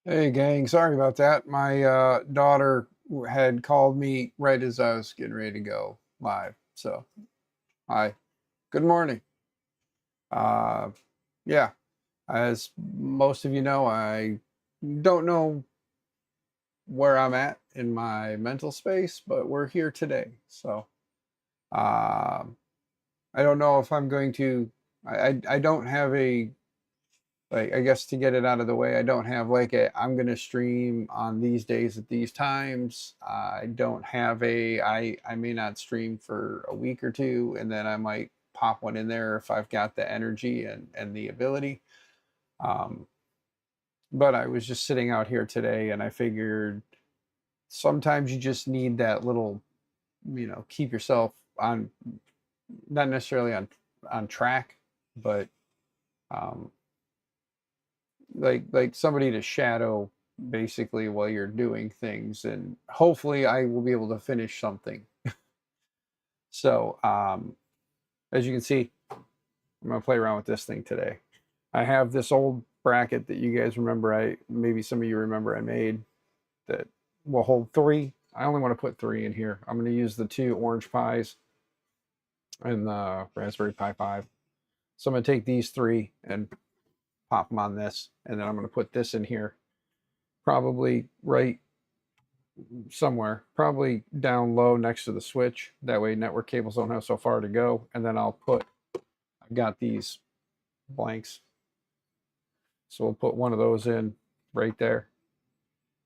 Hey gang, sorry about that. My daughter had called me right as I was getting ready to go live. So, hi, good morning. Uh, yeah, as most of you know, I don't know where I'm at in my mental space, but we're here today. So, um, I don't know if I'm going to. I don't have a like I guess to get it out of the way, I don't have like a I'm gonna stream on these days at these times. I don't have a I may not stream for a week or two, and then I might pop one in there if I've got the energy and the ability. Um, but I was just sitting out here today, and I figured sometimes you just need that little, keep yourself on, not necessarily on track, but um, like somebody to shadow basically while you're doing things, and hopefully I will be able to finish something. So as you can see, I'm gonna play around with this thing today. I have this old bracket that you guys remember, I maybe some of you remember I made, that will hold three. I only want to put three in here. I'm going to use the two orange pies and the Raspberry Pi 5. So I'm going to take these three and pop them on this, and then I'm going to put this in here, probably right somewhere, probably down low next to the switch. That way network cables don't have so far to go. And then I've got these blanks. So we'll put one of those in right there.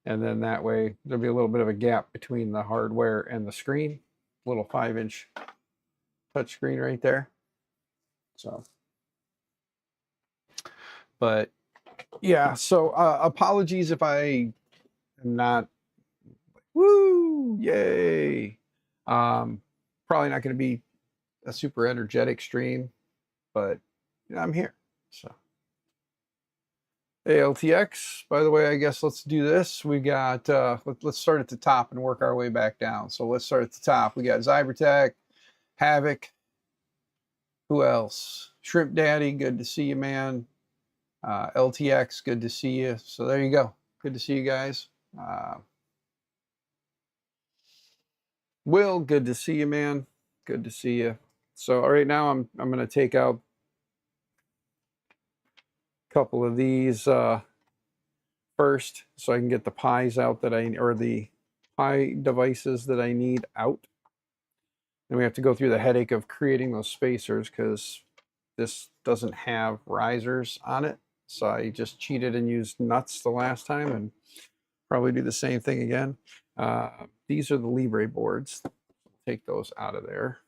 And then that way there'll be a little bit of a gap between the hardware and the screen. Little 5-inch touch screen right there. So, but yeah, so apologies if I am not, woo, yay. Probably not going to be a super energetic stream, but I'm here. So ALTX, by the way, I guess let's do this. We got, let's start at the top and work our way back down. So let's start at the top. We got Zybertech, Havoc, who else? Shrimp Daddy, good to see you, man. LTX, good to see you. So there you go. Good to see you guys. Will, good to see you, man. Good to see you. So right now I'm going to take out a couple of these first, so I can get the pies out that or the pie devices that I need out. And we have to go through the headache of creating those spacers because this doesn't have risers on it. So I just cheated and used nuts the last time, and probably do the same thing again. These are the Libre boards. Take those out of there.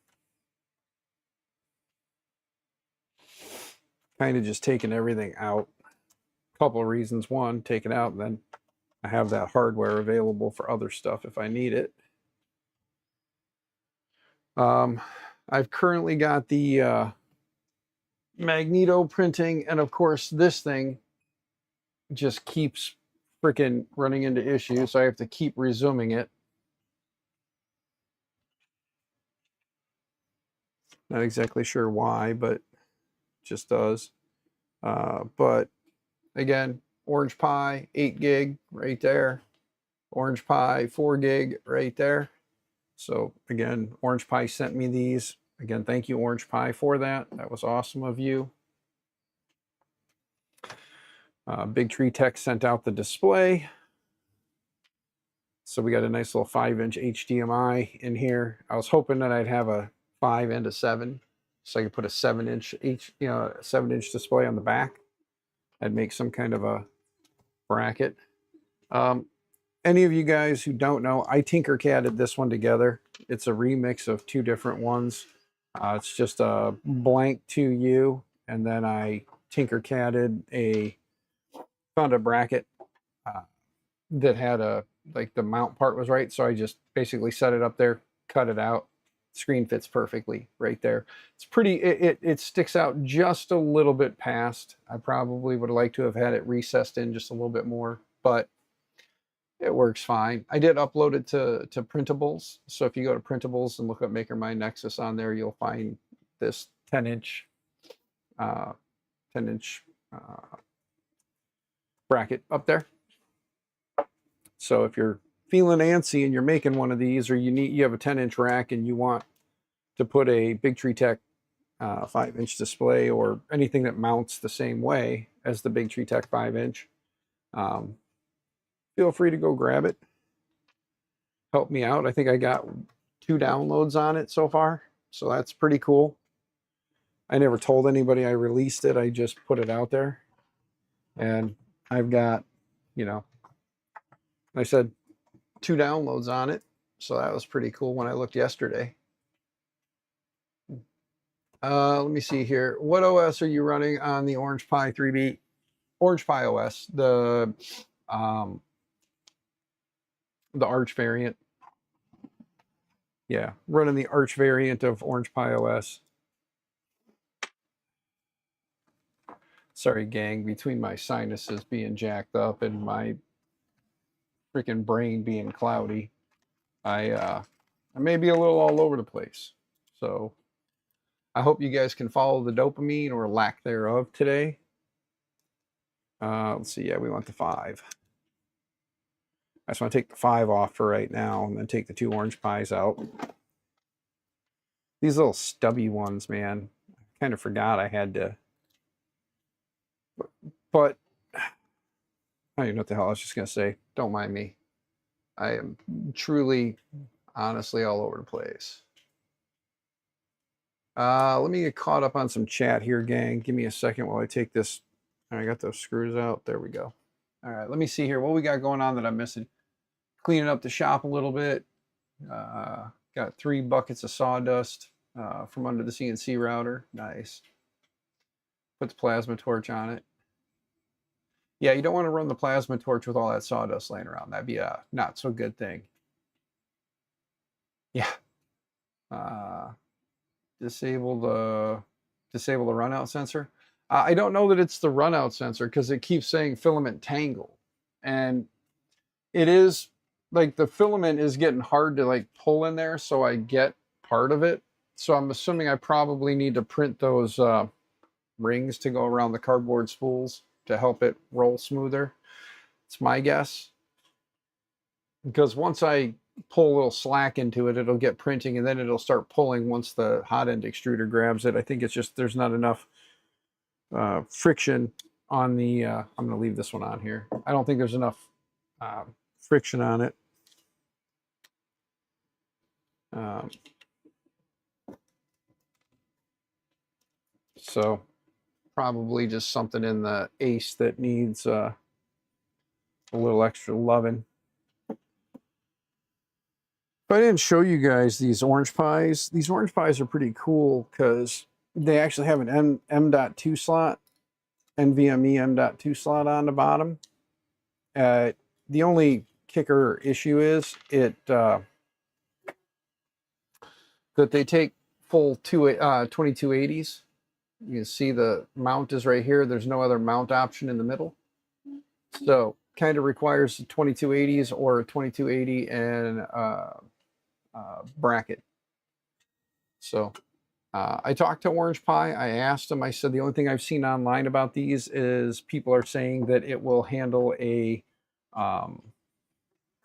Kind of just taking everything out. A couple of reasons. One, take it out, and then I have that hardware available for other stuff if I need it. I've currently got the magneto printing, and of course this thing just keeps freaking running into issues, so I have to keep resuming it. Not exactly sure why, but just does. But again, Orange Pi 8 gig right there, Orange Pi 4 gig right there. So again, Orange Pi sent me these. Again, thank you, Orange Pi, for that. That was awesome of you. Big Tree Tech sent out the display. So we got a nice little 5-inch HDMI in here. I was hoping that I'd have a 5 and a 7, so I could put a 7-inch 7-inch display on the back. I'd make some kind of a bracket. Any of you guys who don't know, I Tinkercaded this one together. It's a remix of two different ones. It's just a blank 2U, and then I Tinkercaded found a bracket that had like the mount part was right, so I just basically set it up there, cut it out. Screen fits perfectly right there. It's pretty, it sticks out just a little bit past. I probably would like to have had it recessed in just a little bit more, but it works fine. I did upload it to printables. So if you go to printables and look up MakerMind Nexus on there, you'll find this 10-inch uh, 10-inch bracket up there. So if you're feeling antsy and you're making one of these, or you have a 10-inch rack and you want to put a Big Tree Tech 5-inch display or anything that mounts the same way as the Big Tree Tech 5-inch, feel free to go grab it. Help me out. I think I got 2 downloads on it so far, so that's pretty cool. I never told anybody I released it. I just put it out there, and I've got, you know, I said 2 downloads on it, so that was pretty cool when I looked yesterday. Let me see here. What OS are you running on the Orange Pi 3B? Orange Pi OS, the Arch variant. Yeah, running the Arch variant of Orange Pi OS. Sorry, gang, between my sinuses being jacked up and my freaking brain being cloudy, I may be a little all over the place. So I hope you guys can follow the dopamine or lack thereof today. Let's see. Yeah, we want the 5. I just want to take the 5 off for right now and then take the 2 Orange Pies out. These little stubby ones, man. I kind of forgot I had to. But I don't even know what the hell I was just going to say. Don't mind me. I am truly, honestly, all over the place. Let me get caught up on some chat here, gang. Give me a second while I take this. I got those screws out. There we go. All right, let me see here. What we got going on that I'm missing? Cleaning up the shop a little bit. Got 3 buckets of sawdust from under the CNC router. Nice. Put the plasma torch on it. Yeah, you don't want to run the plasma torch with all that sawdust laying around. That'd be a not so good thing. Yeah. Disable the runout sensor. I don't know that it's the runout sensor because it keeps saying filament tangle, and it is like the filament is getting hard to like pull in there, so I get part of it. So I'm assuming I probably need to print those rings to go around the cardboard spools to help it roll smoother. It's my guess, because once I pull a little slack into it, it'll get printing, and then it'll start pulling once the hot end extruder grabs it. I think it's just there's not enough friction on the I'm going to leave this one on here. I don't think there's enough friction on it. So probably just something in the ace that needs a little extra loving. But I didn't show you guys these Orange Pies. These Orange Pies are pretty cool because they actually have an M.2 slot, NVMe M.2 slot on the bottom. The only kicker issue is that they take full 2280s. You can see the mount is right here. There's no other mount option in the middle. So kind of requires 2280s or a 2280 and bracket. So I talked to Orange Pi. I asked him, I said, the only thing I've seen online about these is people are saying that it will handle a 1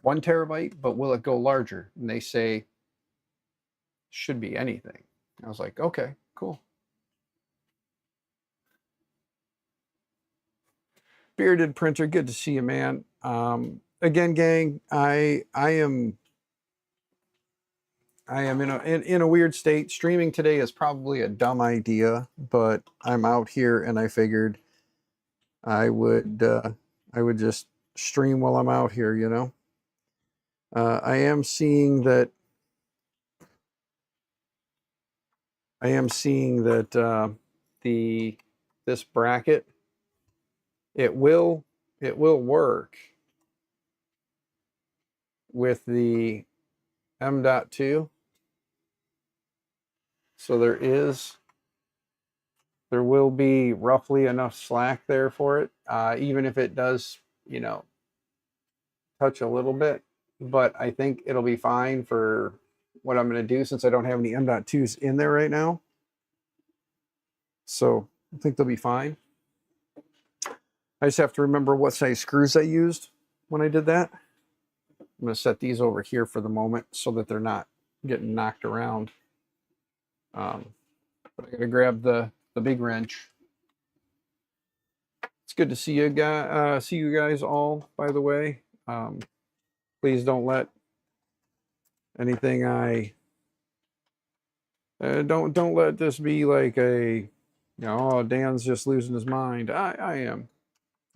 terabyte, but will it go larger? And they say, should be anything. I was like, okay, cool. Bearded Printer, good to see you, man. Again, gang, I am in a weird state. Streaming today is probably a dumb idea, but I'm out here and I figured I would just stream while I'm out here, you know. I am seeing that this bracket, it will work with the M.2. So there will be roughly enough slack there for it, even if it does, you know, touch a little bit. But I think it'll be fine for what I'm going to do since I don't have any M.2s in there right now. So I think they'll be fine. I just have to remember what size screws I used when I did that. I'm going to set these over here for the moment so that they're not getting knocked around. But I got to grab the big wrench. It's good to see you guys all, by the way. Please don't let anything don't let this be like a, oh, Dan's just losing his mind. I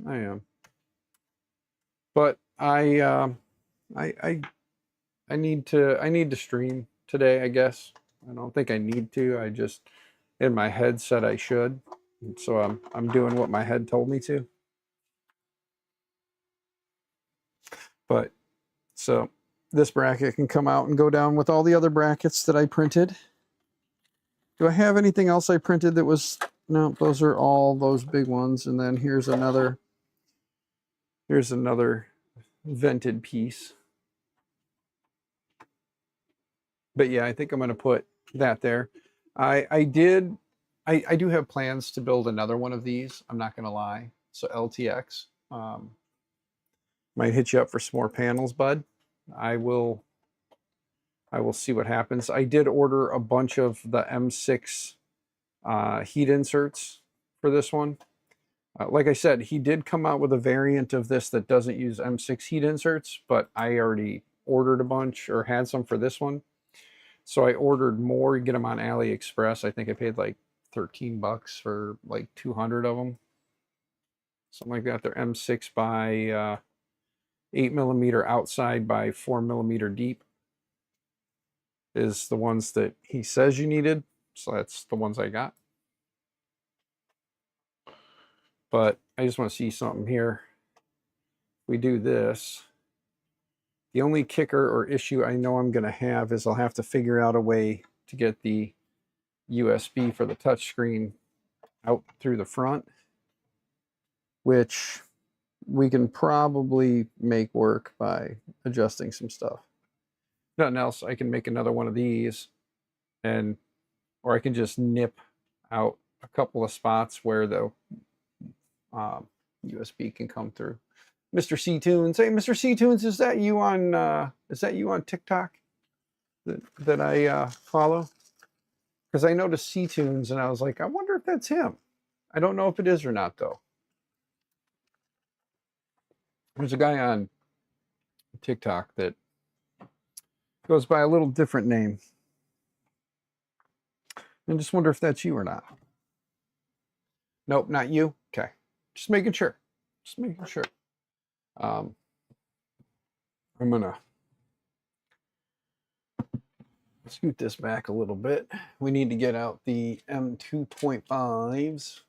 am. But I need to stream today, I guess. I don't think I need to. I just in my head said I should. So I'm doing what my head told me to. But so this bracket can come out and go down with all the other brackets that I printed. Do I have anything else I printed that was, no, those are all those big ones. And then here's another vented piece. But yeah, I think I'm going to put that there. I do have plans to build another one of these. I'm not going to lie. So LTX. Might hit you up for some more panels, bud. I will see what happens. I did order a bunch of the M6 heat inserts for this one. Like I said, he did come out with a variant of this that doesn't use M6 heat inserts, but I already ordered a bunch or had some for this one. So I ordered more, get them on AliExpress. I think I paid like 13 bucks for like 200 of them. Something like that. They're M6 by 8mm outside by 4mm deep is the ones that he says you needed. So that's the ones I got. But I just want to see something here. We do this. The only kicker or issue I know I'm going to have is I'll have to figure out a way to get the USB for the touchscreen out through the front, which we can probably make work by adjusting some stuff. Nothing else, I can make another one of these, or I can just nip out a couple of spots where the USB can come through. Mr. C Tunes, hey, Mr. C Tunes, is that you on TikTok that I follow? Because I noticed C Tunes and I was like, I wonder if that's him. I don't know if it is or not though. There's a guy on TikTok that goes by a little different name. I just wonder if that's you or not. Nope, not you. Okay, just making sure. Just making sure. I'm gonna scoot this back a little bit. We need to get out the M2.5s.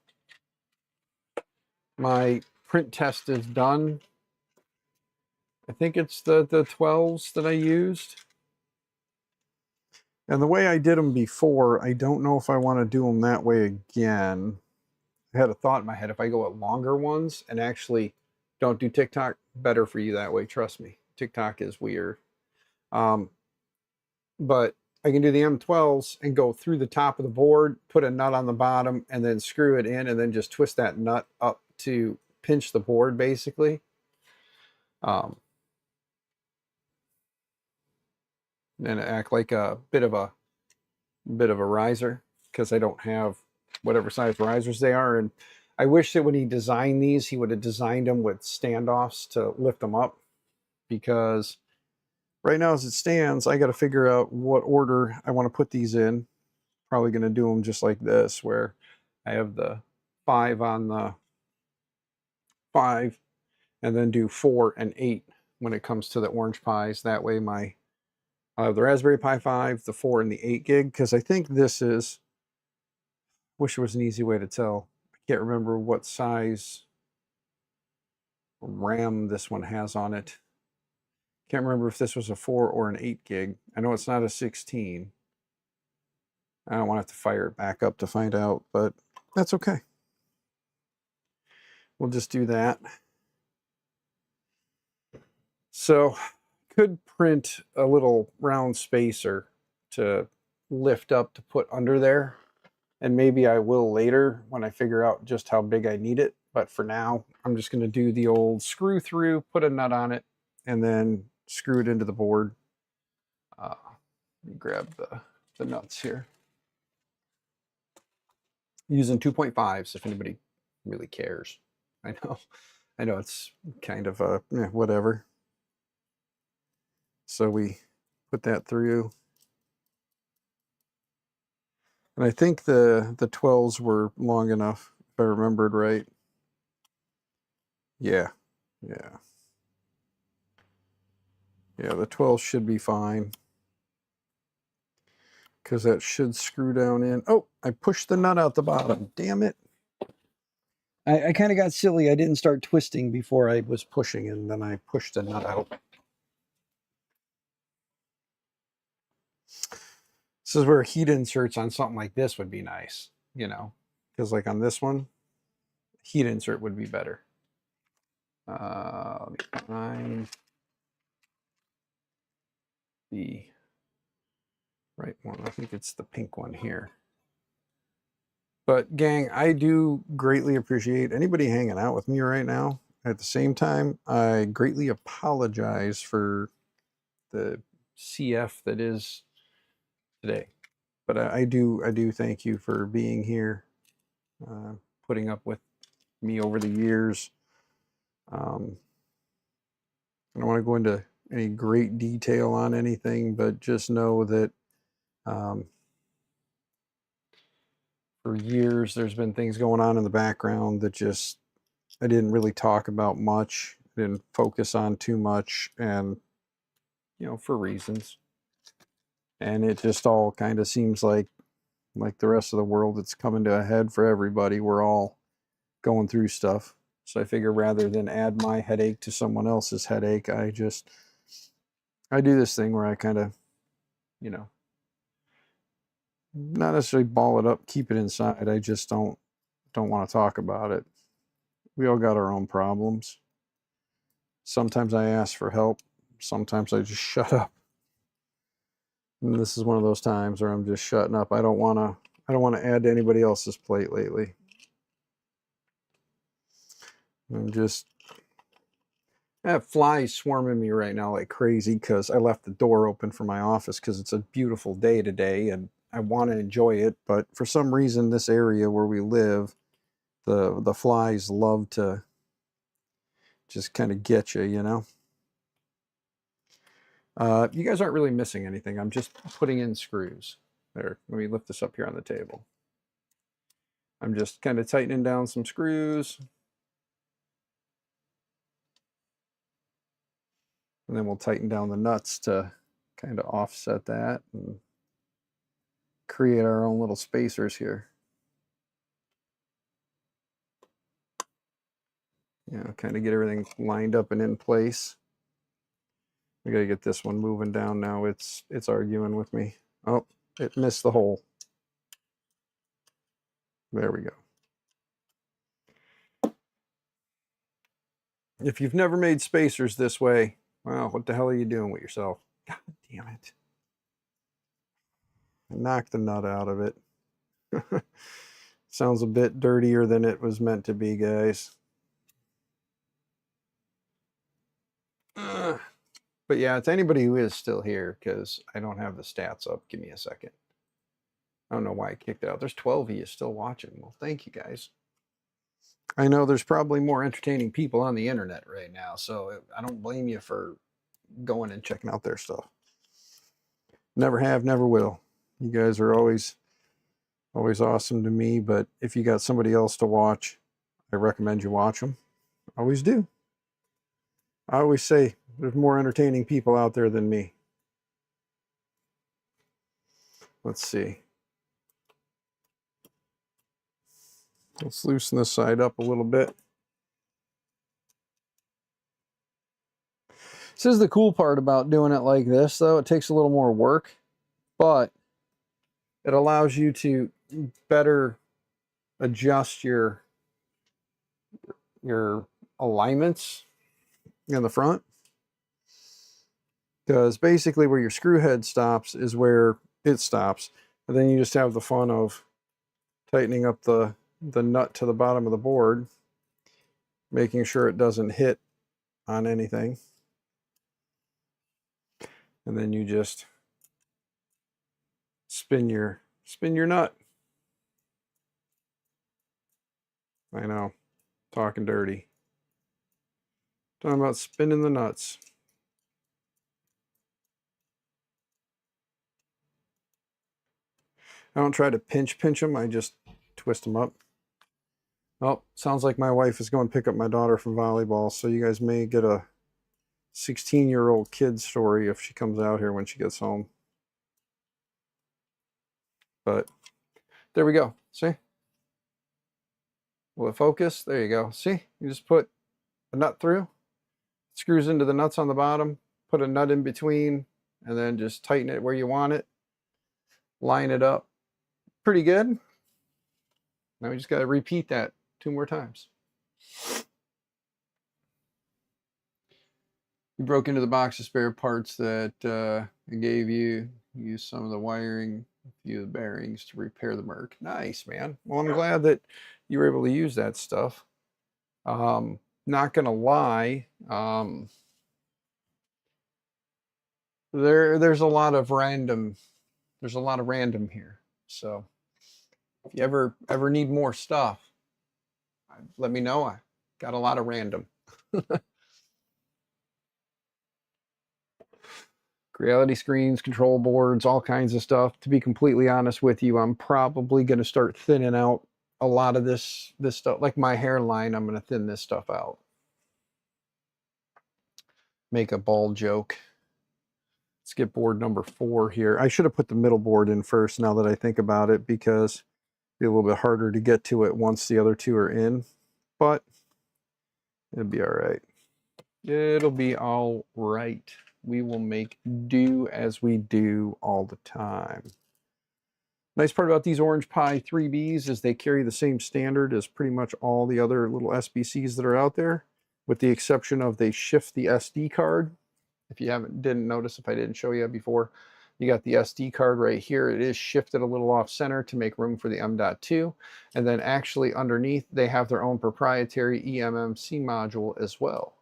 My print test is done. I think it's the 12s that I used. And the way I did them before, I don't know if I want to do them that way again. I had a thought in my head, if I go with longer ones and actually don't do TikTok, better for you that way, trust me. TikTok is weird. But I can do the M12s and go through the top of the board, put a nut on the bottom, and then screw it in, and then just twist that nut up to pinch the board, basically. And act like a bit of a riser, because I don't have whatever size risers they are. And I wish that when he designed these, he would have designed them with standoffs to lift them up, because right now as it stands, I got to figure out what order I want to put these in. Probably going to do them just like this, where I have the 5 on the 5 and then do 4 and 8 when it comes to the orange pies. That way the Raspberry Pi 5, the 4, and the 8 gig, because I think this is, wish there was an easy way to tell. I can't remember what size RAM this one has on it. Can't remember if this was a 4 or an 8 gig. I know it's not a 16. I don't want to have to fire it back up to find out, but that's okay. We'll just do that. So, could print a little round spacer to lift up to put under there, and maybe I will later when I figure out just how big I need it. But for now, I'm just going to do the old screw through, put a nut on it, and then screw it into the board. Let me grab the nuts here. Using 2.5s if anybody really cares. I know it's kind of whatever. So we put that through. And I think the 12s were long enough, if I remembered right. Yeah. Yeah, the 12 should be fine. Because that should screw down in. Oh, I pushed the nut out the bottom. Damn it. I kind of got silly. I didn't start twisting before I was pushing, and then I pushed the nut out. This is where heat inserts on something like this would be nice, you know, because like on this one, heat insert would be better. Let me find the right one. I think it's the pink one here. But gang, I do greatly appreciate anybody hanging out with me right now. At the same time, I greatly apologize for the CF that is today. But I do thank you for being here, putting up with me over the years. I don't want to go into any great detail on anything, but just know that for years there's been things going on in the background that just I didn't really talk about much, didn't focus on too much, and you know, for reasons. And it just all kind of seems like the rest of the world, it's coming to a head for everybody. We're all going through stuff. So I figure rather than add my headache to someone else's headache, I do this thing where I kind of, you know, not necessarily ball it up, keep it inside. I just don't want to talk about it. We all got our own problems. Sometimes I ask for help. Sometimes I just shut up. And this is one of those times where I'm just shutting up. I don't want to add to anybody else's plate lately. I'm just I have flies swarming me right now like crazy because I left the door open for my office because it's a beautiful day today and I want to enjoy it. But for some reason, this area where we live, the flies love to just kind of get you, you know. You guys aren't really missing anything. I'm just putting in screws. There, let me lift this up here on the table. I'm just kind of tightening down some screws. And then we'll tighten down the nuts to kind of offset that and create our own little spacers here. You know, kind of get everything lined up and in place. We got to get this one moving down now. It's arguing with me. Oh, it missed the hole. There we go. If you've never made spacers this way, well, what the hell are you doing with yourself? God damn it. I knocked the nut out of it. Sounds a bit dirtier than it was meant to be, guys. But yeah, it's anybody who is still here because I don't have the stats up. Give me a second. I don't know why I kicked it out. There's 12 of you still watching. Well, thank you guys. I know there's probably more entertaining people on the internet right now, so I don't blame you for going and checking out their stuff. Never have, never will. You guys are always awesome to me, but if you got somebody else to watch, I recommend you watch them. Always do. I always say there's more entertaining people out there than me. Let's see. Let's loosen this side up a little bit. This is the cool part about doing it like this, though. It takes a little more work, but it allows you to better adjust your alignments in the front. Because basically where your screw head stops is where it stops. And then you just have the fun of tightening up the nut to the bottom of the board, making sure it doesn't hit on anything. And then you just spin your nut. I know, talking dirty. Talking about spinning the nuts. I don't try to pinch them, I just twist them up. Oh, sounds like my wife is going to pick up my daughter from volleyball, so you guys may get a 16-year-old kid story if she comes out here when she gets home. But there we go. See? Will it focus? There you go. See? You just put a nut through, screws into the nuts on the bottom, put a nut in between, and then just tighten it where you want it. Line it up. Pretty good. Now we just got to repeat that 2 more times. You broke into the box of spare parts that I gave you. Used some of the wiring, a few of the bearings to repair the Merc. Nice, man. Well, I'm glad that you were able to use that stuff. Not gonna lie, there's a lot of random. There's a lot of random here. So if you ever need more stuff, let me know. I got a lot of random. Reality screens, control boards, all kinds of stuff. To be completely honest with you, I'm probably going to start thinning out a lot of this stuff. Like my hairline, I'm going to thin this stuff out. Make a ball joke. Let's get board number 4 here. I should have put the middle board in first now that I think about it, because it'd be a little bit harder to get to it once the other 2 are in. But it'll be all right. It'll be all right. We will make do as we do all the time. Nice part about these Orange Pi 3Bs is they carry the same standard as pretty much all the other little SBCs that are out there, with the exception of they shift the SD card. If you didn't notice, if I didn't show you before, you got the SD card right here. It is shifted a little off center to make room for the M.2. And then actually underneath, they have their own proprietary eMMC module as well.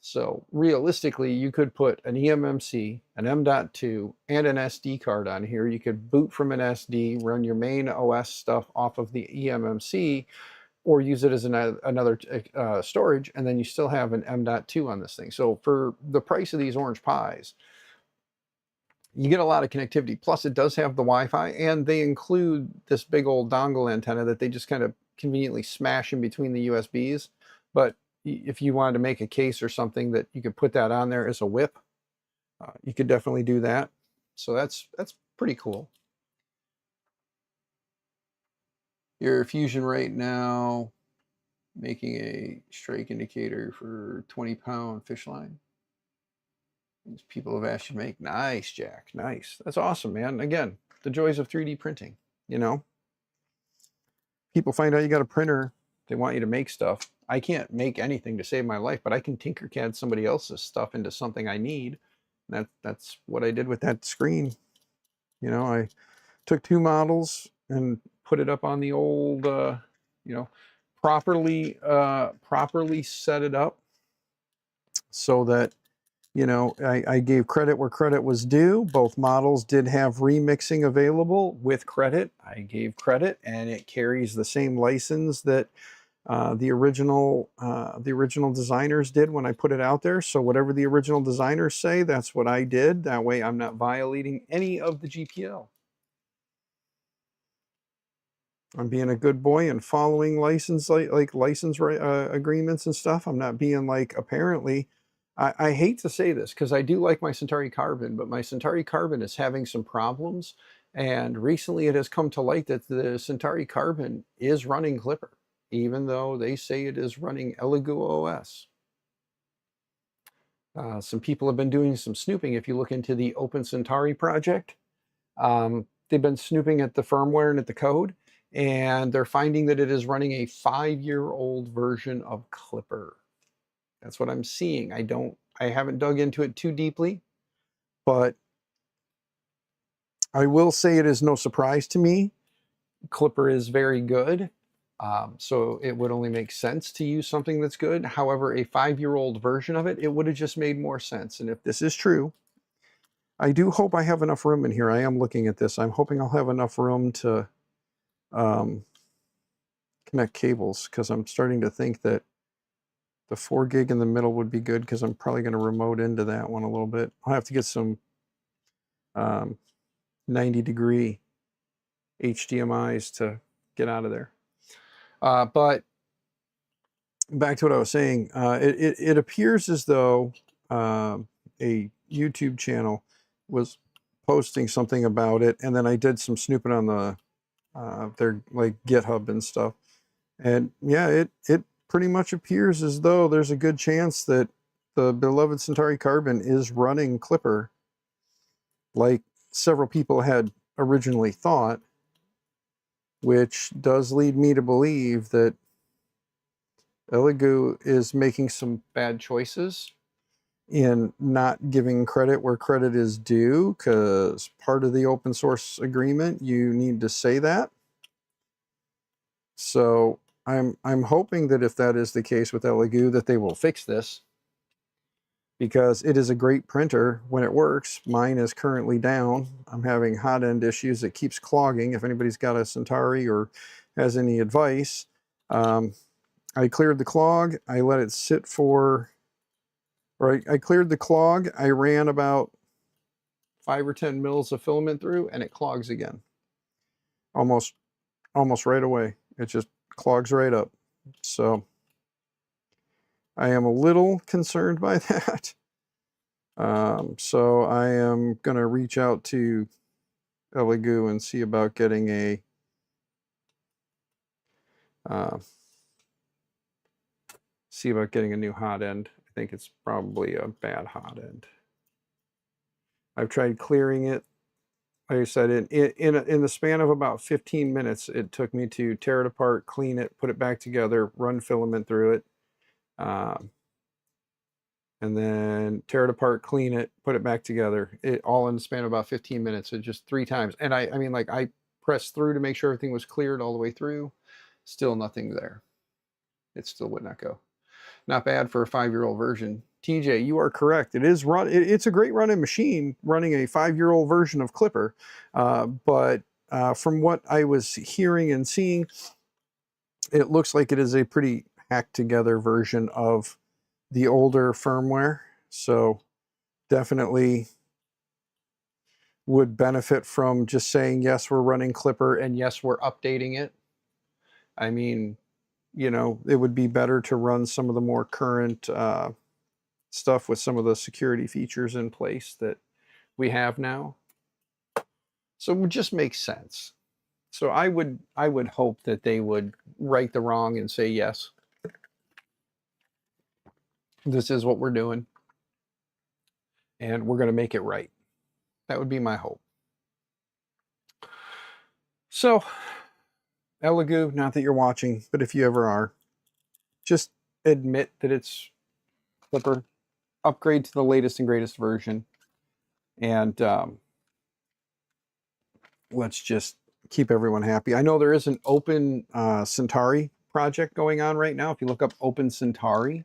So realistically, you could put an eMMC, an M.2, and an SD card on here. You could boot from an SD, run your main OS stuff off of the eMMC, or use it as another storage, and then you still have an M.2 on this thing. So for the price of these Orange Pis, you get a lot of connectivity. Plus, it does have the Wi-Fi, and they include this big old dongle antenna that they just kind of conveniently smash in between the USBs. But if you wanted to make a case or something that you could put that on there as a whip, you could definitely do that. So that's pretty cool. Your fusion rate now, making a strike indicator for 20-pound fish line. These people have asked you to make. Nice, Jack. Nice. That's awesome, man. Again, the joys of 3D printing, you know. People find out you got a printer, they want you to make stuff. I can't make anything to save my life, but I can Tinkercad somebody else's stuff into something I need. That's what I did with that screen. You know, I took 2 models and put it up on the old, you know, properly set it up so that, you know, I gave credit where credit was due. Both models did have remixing available with credit. I gave credit, and it carries the same license that the original designers did when I put it out there. So whatever the original designers say, that's what I did. That way I'm not violating any of the GPL. I'm being a good boy and following license agreements and stuff. I'm not being like, apparently, I hate to say this because I do like my Centauri Carbon, but my Centauri Carbon is having some problems. And recently it has come to light that the Centauri Carbon is running Clipper, even though they say it is running Elegoo OS. Some people have been doing some snooping. If you look into the Open Centauri project, they've been snooping at the firmware and at the code, and they're finding that it is running a 5-year-old version of Clipper. That's what I'm seeing. I haven't dug into it too deeply, but I will say it is no surprise to me. Clipper is very good. So it would only make sense to use something that's good. However, a 5-year-old version of it, it would have just made more sense. And if this is true, I do hope I have enough room in here. I am looking at this. I'm hoping I'll have enough room to connect cables, because I'm starting to think that the 4 gig in the middle would be good, because I'm probably going to remote into that one a little bit. I'll have to get some 90-degree HDMIs to get out of there. But back to what I was saying, it appears as though a YouTube channel was posting something about it, and then I did some snooping on the their like GitHub and stuff, and yeah, it pretty much appears as though there's a good chance that the beloved Centauri Carbon is running Clipper, like several people had originally thought, which does lead me to believe that Elegoo is making some bad choices in not giving credit where credit is due, because part of the open source agreement, you need to say that. So I'm hoping that if that is the case with Elegoo, that they will fix this, because it is a great printer when it works. Mine is currently down. I'm having hot end issues. It keeps clogging. If anybody's got a Centauri or has any advice, I cleared the clog. I let it sit for, or I cleared the clog. I ran about 5 or 10 mils of filament through, and it clogs again. Almost right away. It just clogs right up. So I am a little concerned by that. So I am going to reach out to Elegoo and see about getting a new hot end. I think it's probably a bad hot end. I've tried clearing it. Like I said, in the span of about 15 minutes, it took me to tear it apart, clean it, put it back together, run filament through it, and then tear it apart, clean it, put it back together. It all in the span of about 15 minutes. It just 3 times. And I mean, like, I pressed through to make sure everything was cleared all the way through. Still nothing there. It still would not go. Not bad for a 5-year-old version. TJ, you are correct. It is it's a great running machine, running a 5-year-old version of Clipper. But from what I was hearing and seeing, it looks like it is a pretty hacked together version of the older firmware. So definitely would benefit from just saying, yes, we're running Clipper, and yes, we're updating it. I mean, you know, it would be better to run some of the more current stuff with some of the security features in place that we have now. So it would just make sense. So I would hope that they would right the wrong and say, yes, this is what we're doing, and we're going to make it right. That would be my hope. So Elegoo, not that you're watching, but if you ever are, just admit that it's Clipper, upgrade to the latest and greatest version, and let's just keep everyone happy. I know there is an open Centauri project going on right now. If you look up Open Centauri,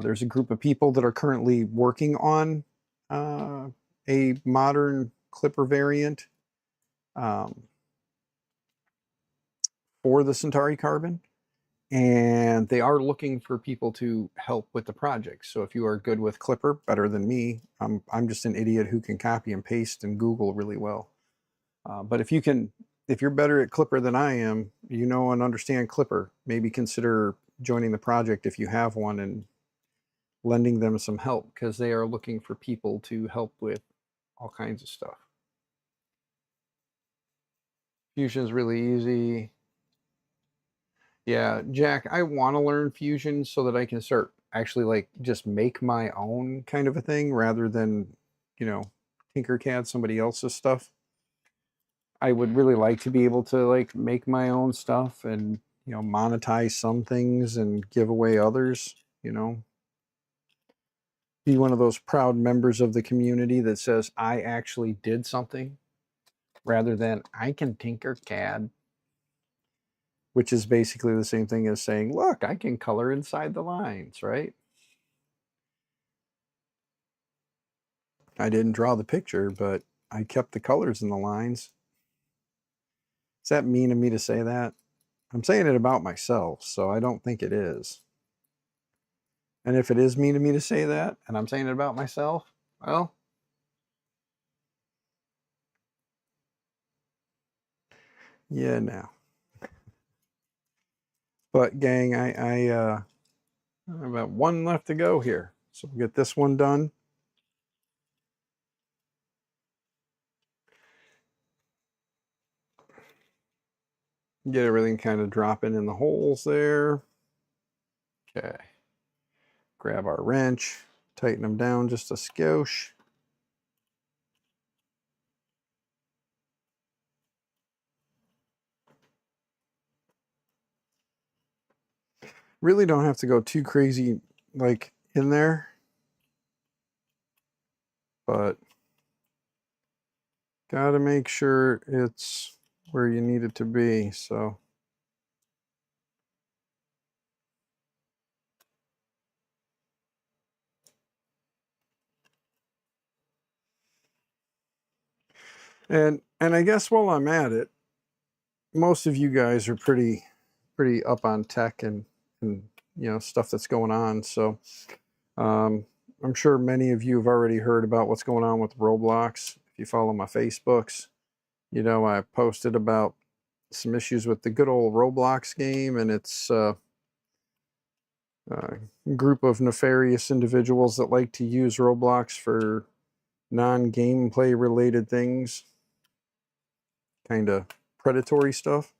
there's a group of people that are currently working on a modern Clipper variant for the Centauri Carbon, and they are looking for people to help with the project. So if you are good with Clipper, better than me, I'm just an idiot who can copy and paste and Google really well. But if you're better at Clipper than I am, you know and understand Clipper, maybe consider joining the project if you have one and lending them some help, because they are looking for people to help with all kinds of stuff. Fusion's really easy. Yeah, Jack, I want to learn Fusion so that I can start actually like just make my own kind of a thing rather than, you know, Tinkercad somebody else's stuff. I would really like to be able to like make my own stuff and, you know, monetize some things and give away others, you know. Be one of those proud members of the community that says, I actually did something, rather than I can Tinkercad, which is basically the same thing as saying, look, I can color inside the lines, right? I didn't draw the picture, but I kept the colors in the lines. Is that mean of me to say that? I'm saying it about myself, so I don't think it is. And if it is mean of me to say that, and I'm saying it about myself, well, yeah, no. But gang, I have about one left to go here. So we'll get this one done. Get everything kind of dropping in the holes there. Okay. Grab our wrench, tighten them down just a skosh. Really don't have to go too crazy like in there, but gotta make sure it's where you need it to be. So and I guess while I'm at it, most of you guys are pretty up on tech and you know, stuff that's going on. So I'm sure many of you have already heard about what's going on with Roblox. If you follow my Facebooks, you know, I posted about some issues with the good old Roblox game and its group of nefarious individuals that like to use Roblox for non-gameplay related things, kind of predatory stuff.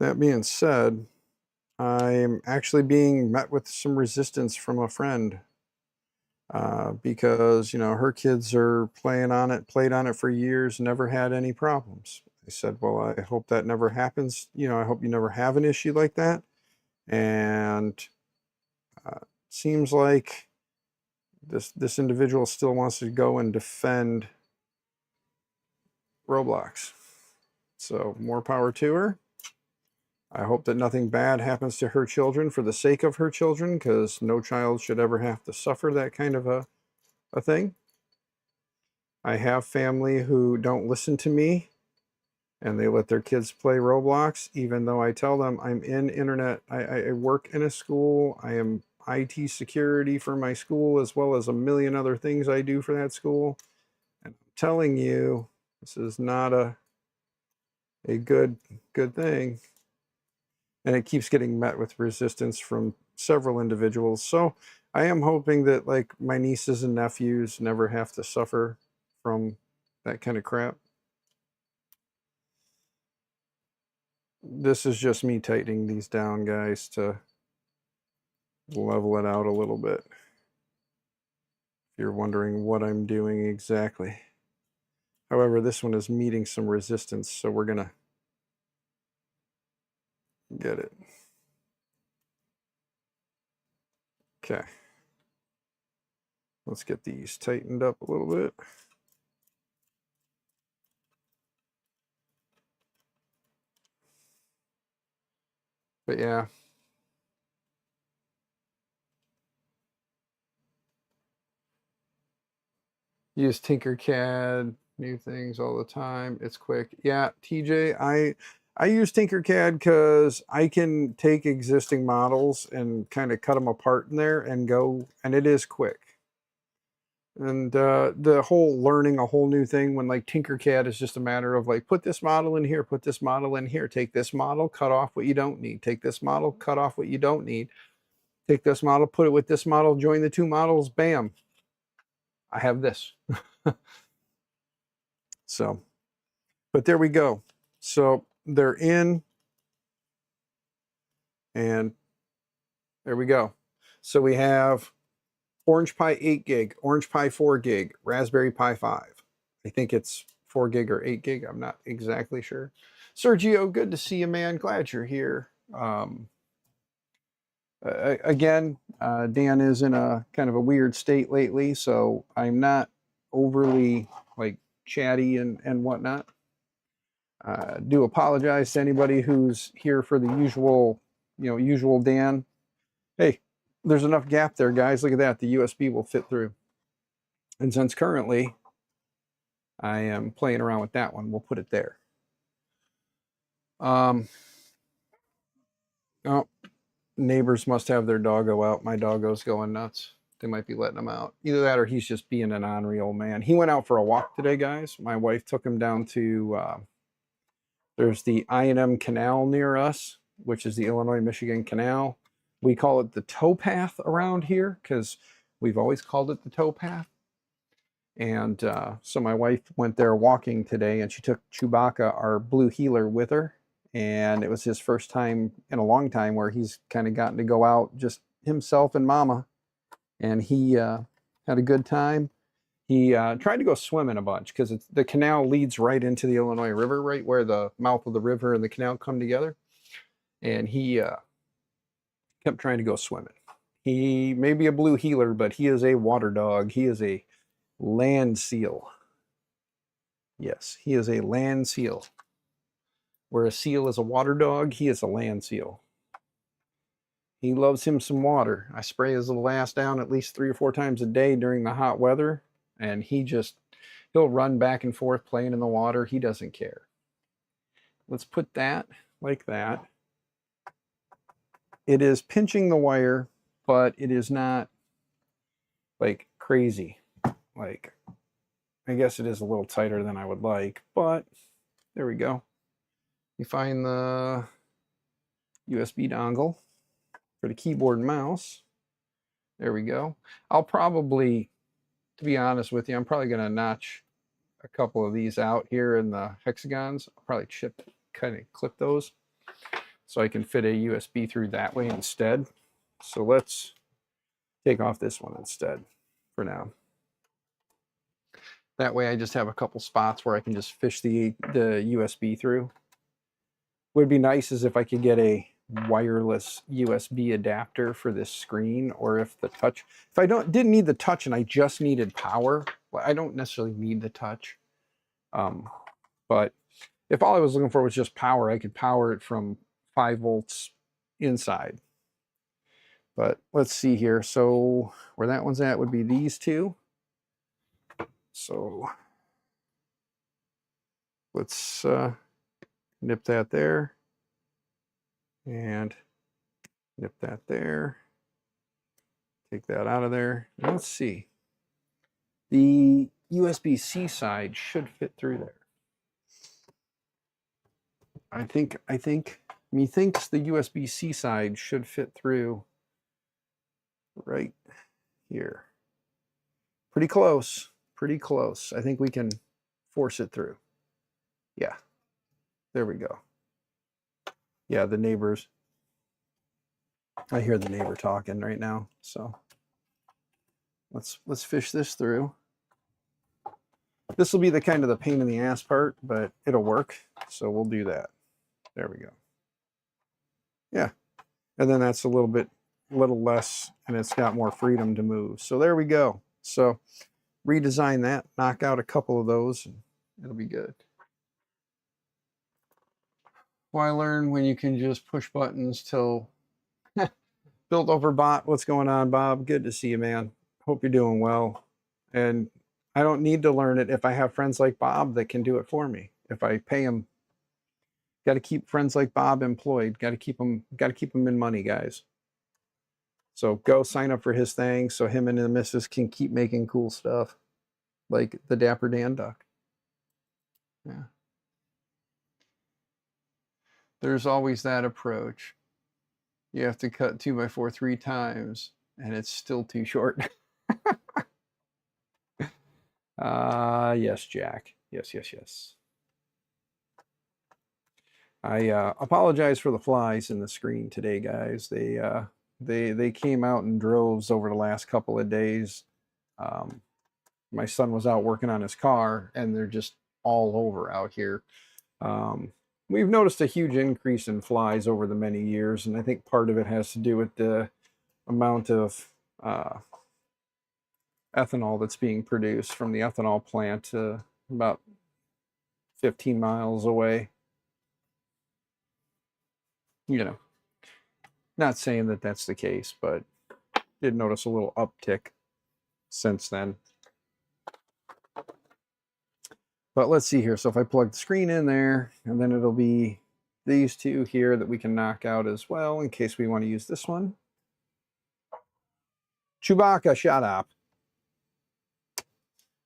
That being said, I'm actually being met with some resistance from a friend because, you know, her kids are played on it for years, never had any problems. I said, well, I hope that never happens. You know, I hope you never have an issue like that. And seems like this individual still wants to go and defend Roblox. So more power to her. I hope that nothing bad happens to her children for the sake of her children, because no child should ever have to suffer that kind of a thing. I have family who don't listen to me and they let their kids play Roblox, even though I tell them I'm in internet. I work in a school. I am IT security for my school, as well as a million other things I do for that school. And I'm telling you, this is not a good thing. And it keeps getting met with resistance from several individuals. So I am hoping that like my nieces and nephews never have to suffer from that kind of crap. This is just me tightening these down, guys, to level it out a little bit. If you're wondering what I'm doing exactly. However, this one is meeting some resistance, so we're gonna get it. Okay. Let's get these tightened up a little bit. But yeah. Use Tinkercad, new things all the time. It's quick. Yeah, TJ, I use Tinkercad because I can take existing models and kind of cut them apart in there and go, and it is quick. And the whole learning a whole new thing when like Tinkercad is just a matter of like, put this model in here, put this model in here, take this model, cut off what you don't need, take this model, cut off what you don't need, take this model, put it with this model, join the two models, bam, I have this. So, but there we go. So they're in, and there we go. So we have Orange Pi 8 gig, Orange Pi 4 gig, Raspberry Pi 5. I think it's 4 gig or 8 gig. I'm not exactly sure. Sergio, good to see you, man. Glad you're here. Again, Dan is in a kind of a weird state lately, so I'm not overly like chatty and whatnot. Do apologize to anybody who's here for the usual, usual Dan. Hey, there's enough gap there, guys. Look at that. The USB will fit through. And since currently I am playing around with that one, we'll put it there. Oh, neighbors must have their doggo out. My doggo's going nuts. They might be letting him out. Either that or he's just being an ornery old man. He went out for a walk today, guys. My wife took him down to, there's the I&M Canal near us, which is the Illinois-Michigan Canal. We call it the towpath around here because we've always called it the towpath. And so my wife went there walking today, and she took Chewbacca, our blue heeler, with her. And it was his first time in a long time where he's kind of gotten to go out just himself and Mama. And he had a good time. He tried to go swimming a bunch because the canal leads right into the Illinois River, right where the mouth of the river and the canal come together. And he kept trying to go swimming. He may be a blue heeler, but he is a water dog. He is a land seal. Yes, he is a land seal. Where a seal is a water dog, he is a land seal. He loves him some water. I spray his little ass down at least 3 or 4 times a day during the hot weather, and he'll run back and forth playing in the water. He doesn't care. Let's put that like that. It is pinching the wire, but it is not like crazy. Like, I guess it is a little tighter than I would like, but there we go. You find the USB dongle for the keyboard and mouse. There we go. I'll probably, to be honest with you, I'm probably going to notch a couple of these out here in the hexagons. I'll probably kind of clip those so I can fit a USB through that way instead. So let's take off this one instead for now. That way I just have a couple spots where I can just fish the USB through. Would be nice is if I could get a wireless USB adapter for this screen, or if I didn't need the touch and I just needed power. Well, I don't necessarily need the touch, but if all I was looking for was just power, I could power it from 5 volts inside. But let's see here. So where that one's at would be these two. So let's nip that there and nip that there. Take that out of there. And let's see. The USB-C side should fit through there. Methinks the USB-C side should fit through right here. Pretty close. Pretty close. I think we can force it through. Yeah. There we go. Yeah, the neighbors. I hear the neighbor talking right now. So let's fish this through. This will be the kind of the pain in the ass part, but it'll work. So we'll do that. There we go. Yeah. And then that's a little less, and it's got more freedom to move. So there we go. So redesign that, knock out a couple of those, and it'll be good. Well, I learned when you can just push buttons till built over bot. What's going on, Bob? Good to see you, man. Hope you're doing well. And I don't need to learn it if I have friends like Bob that can do it for me. If I pay them, got to keep friends like Bob employed. Got to keep them in money, guys. So go sign up for his thing so him and the missus can keep making cool stuff like the Dapper Dan Duck. Yeah. There's always that approach. You have to cut 2x4 3 times and it's still too short. Yes, Jack. Yes. I apologize for the flies in the screen today, guys. They came out in droves over the last couple of days. My son was out working on his car, and they're just all over out here. We've noticed a huge increase in flies over the many years, and I think part of it has to do with the amount of ethanol that's being produced from the ethanol plant about 15 miles away. You know, not saying that that's the case, but did notice a little uptick since then. But let's see here. So if I plug the screen in there, and then it'll be these two here that we can knock out as well in case we want to use this one. Chewbacca, shut up.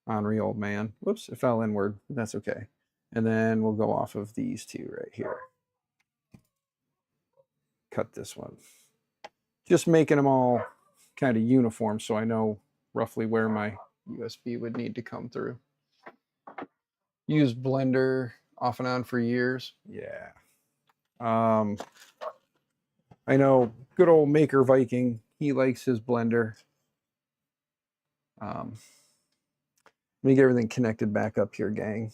Ornery old man. Whoops, it fell inward. That's okay. And then we'll go off of these two right here. Cut this one. Just making them all kind of uniform so I know roughly where my USB would need to come through. Used Blender off and on for years. Yeah. I know good old Maker Viking. He likes his Blender. Let me get everything connected back up here, gang.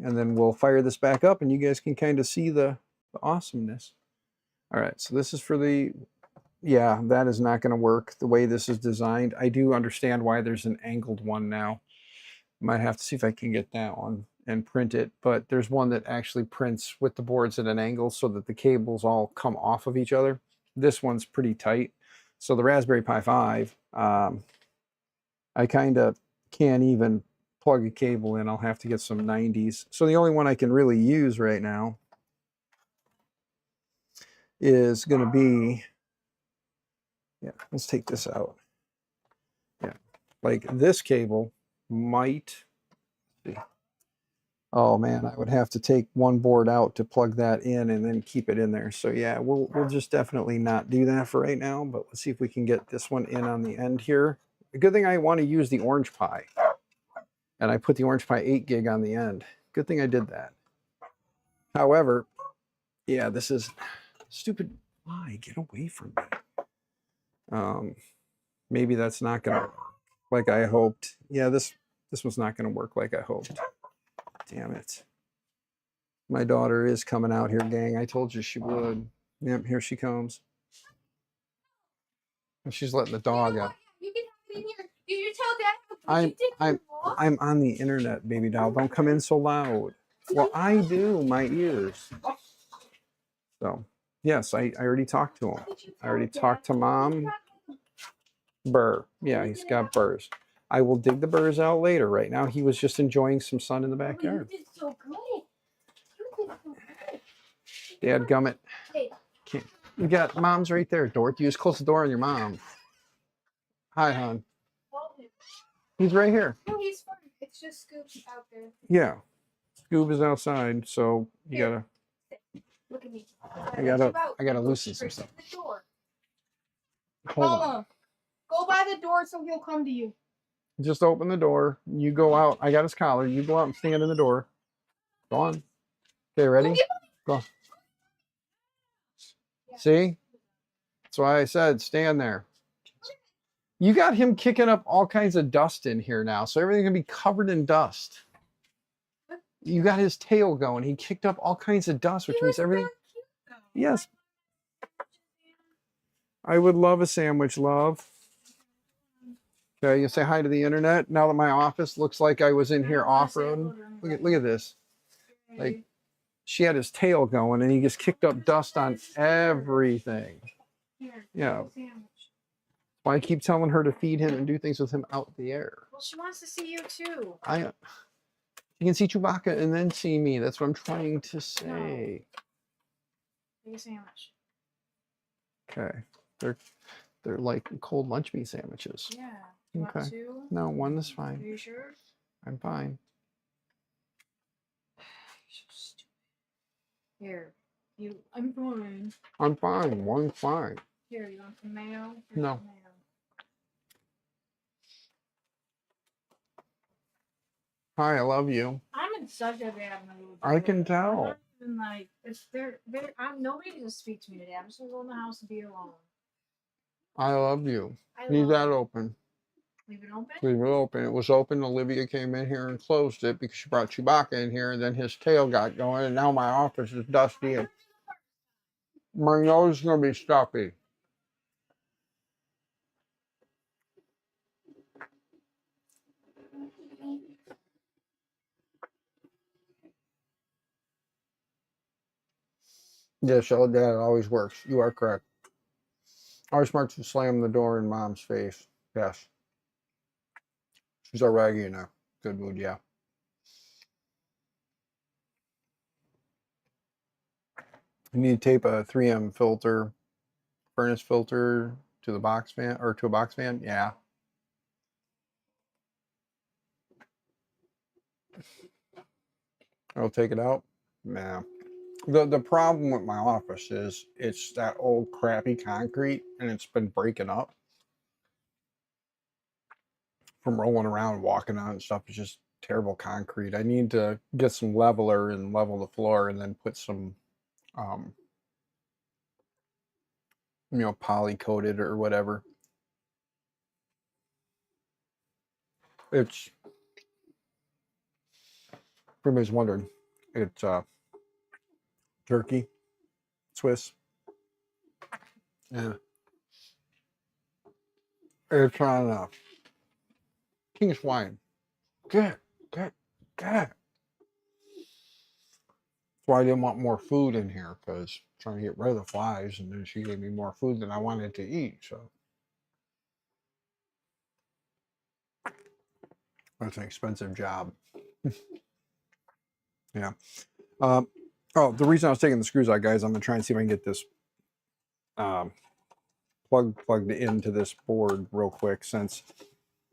And then we'll fire this back up and you guys can kind of see the awesomeness. All right, so this is for the, yeah, that is not going to work the way this is designed. I do understand why there's an angled one now. Might have to see if I can get that one and print it, but there's one that actually prints with the boards at an angle so that the cables all come off of each other. This one's pretty tight. So the Raspberry Pi 5, I kind of can't even plug a cable in. I'll have to get some 90s. So the only one I can really use right now is going to be, yeah, let's take this out. Yeah, like this cable might, oh man, I would have to take one board out to plug that in and then keep it in there. So yeah, we'll just definitely not do that for right now, but let's see if we can get this one in on the end here. The good thing I want to use the Orange Pi, and I put the Orange Pi 8 gig on the end. Good thing I did that. However, yeah, this is stupid. Why? Get away from me. Maybe that's not gonna work like I hoped. Yeah, this was not gonna work like I hoped. Damn it. My daughter is coming out here, gang. I told you she would. Yep, here she comes. And she's letting the dog out. You can have it in here. Did you tell Dad? I'm on the internet, baby doll. Don't come in so loud. Well, I do, my ears. So, yes, I already talked to him. I already talked to Mom. Burr. Yeah, he's got burrs. I will dig the burrs out later. Right now, he was just enjoying some sun in the backyard. You did so good. You did so good. Dadgummit. Can't. You got Mom's right there, Dorothy. You just close the door on your mom. Hi, hon. He's right here. No, he's fine. It's just Scoop's out there. Yeah. Scoob is outside, so you gotta. Look at me. I gotta loosen some stuff. Hold on. Go by the door so he'll come to you. Just open the door. You go out. I got his collar. You go out and stand in the door. Go on. Okay, ready? Go. See? That's why I said stand there. You got him kicking up all kinds of dust in here now, so everything's gonna be covered in dust. You got his tail going. He kicked up all kinds of dust, which means everything. Yes. I would love a sandwich, love. Okay, you say hi to the internet. Now that my office looks like I was in here off-roading. Look at this. Like, she had his tail going, and he just kicked up dust on everything. Yeah. Why I keep telling her to feed him and do things with him out the air. Well, she wants to see you too. You can see Chewbacca and then see me. That's what I'm trying to say. Big sandwich. Okay. They're like cold lunch meat sandwiches. Yeah. You okay. Want two? No, one is fine. Are you sure? I'm fine. You're so stupid. Here. I'm fine. I'm fine. One's fine. Here, you want some mayo? No. Hi, I love you. I'm in such a bad mood. I can tell. I'm like, nobody can speak to me today. I'm just gonna go in the house and be alone. I love you. Leave that open. Leave it open? Leave it open. It was open. Olivia came in here and closed it because she brought Chewbacca in here, and then his tail got going, and now my office is dusty, and my nose is going to be stuffy. Yes, Dad, it always works. You are correct. Are smart to slam the door in mom's face. Yes. She's already in a good mood, yeah. You need to tape a 3M filter, furnace filter to the box fan or to a box fan? Yeah. I'll take it out. Nah. The problem with my office is it's that old crappy concrete and it's been breaking up from rolling around, walking on and stuff. It's just terrible concrete. I need to get some leveler and level the floor and then put some poly coated or whatever. It's everybody's wondering. It's turkey, Swiss. Yeah. It's on King Swine. Good. That's why I didn't want more food in here because trying to get rid of the flies, and then she gave me more food than I wanted to eat. So that's an expensive job. Yeah. The reason I was taking the screws out, guys, I'm gonna try and see if I can get this plugged into this board real quick, since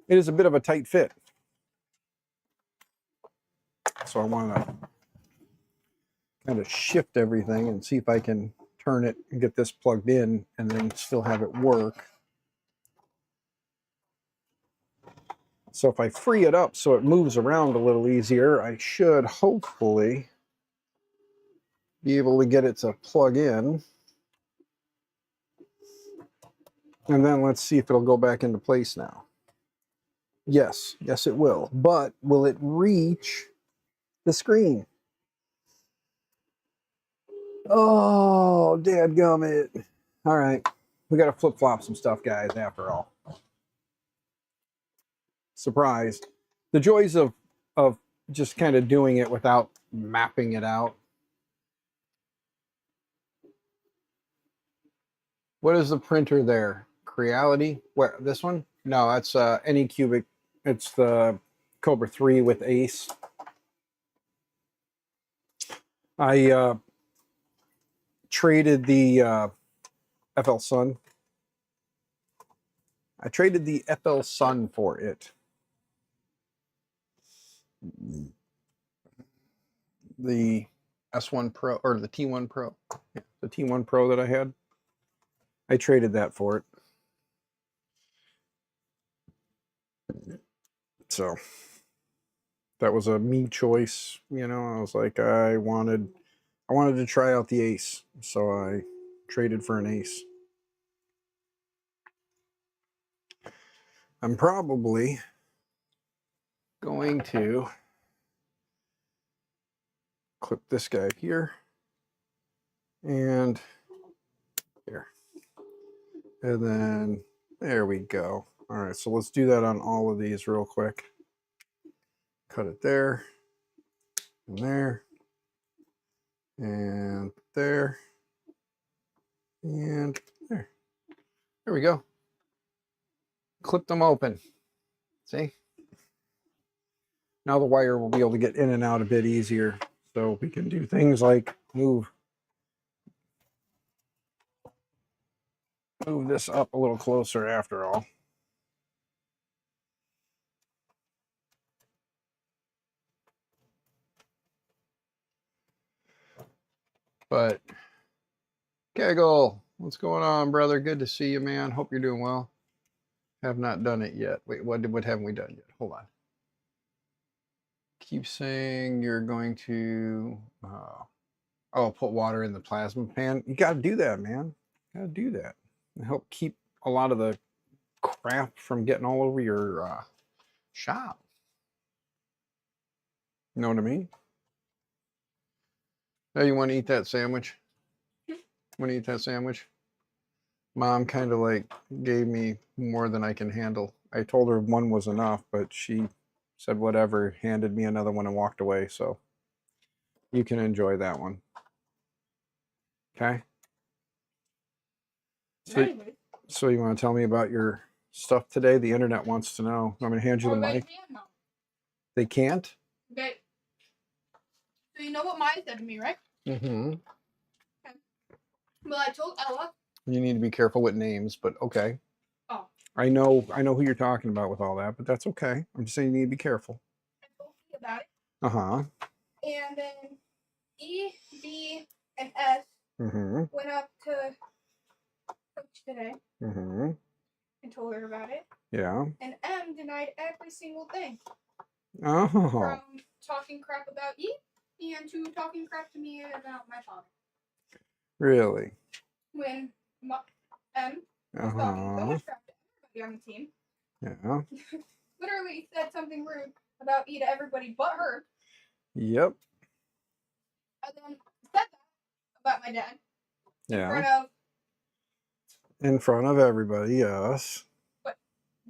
it is a bit of a tight fit. So I want to kind of shift everything and see if I can turn it and get this plugged in and then still have it work. So if I free it up so it moves around a little easier, I should hopefully be able to get it to plug in. And then let's see if it'll go back into place now. Yes it will. But will it reach the screen? Oh, dadgummit. All right. We got to flip-flop some stuff, guys, after all. Surprised. The joys of just kind of doing it without mapping it out. What is the printer there? Creality? Where, this one? No, that's Anycubic. It's the Cobra 3 with Ace. I traded the FL Sun. I traded the FL Sun for it. The S1 Pro, or the T1 Pro. Yeah, the T1 Pro that I had. I traded that for it. So that was a me choice, you know. I was like, I wanted to try out the Ace, so I traded for an Ace. I'm probably going to clip this guy here and here, and then there we go. All right, so let's do that on all of these real quick. Cut it there and there and there and there. There we go. Clip them open. See? Now the wire will be able to get in and out a bit easier, so we can do things like move this up a little closer after all. But Kegel, what's going on, brother? Good to see you, man. Hope you're doing well. Have not done it yet. Wait, what haven't we done yet? Hold on. Keep saying you're going to put water in the plasma pan. You got to do that, man. You got to do that. And help keep a lot of the crap from getting all over your shop. You know what I mean? Oh, you want to eat that sandwich? Want to eat that sandwich? Mom kind of like gave me more than I can handle. I told her one was enough, but she said whatever, handed me another one and walked away. So you can enjoy that one. Okay? So, So you want to tell me about your stuff today? The internet wants to know. I'm going to hand you the Or they mic. can now. They can't? Okay. So you know what Maya said to me, right? Mm-hmm. Well, I told Ella. You need to be careful with names, but okay. Oh. I know who you're talking about with all that, but that's okay. I'm just saying you need to be careful. I told you about it. Uh-huh. And then E, B, and S Mm-hmm. went up to Coach today Mm-hmm. and told her about it. Yeah. And M denied every single thing. Oh. From talking crap about E and to talking crap to me about my father. Really? When M was talking so Uh-huh. much crap to everybody on the team. Yeah. Literally said something rude about E to everybody but her. Yep. And then said that about my dad. Yeah. In front of everybody, yes. What?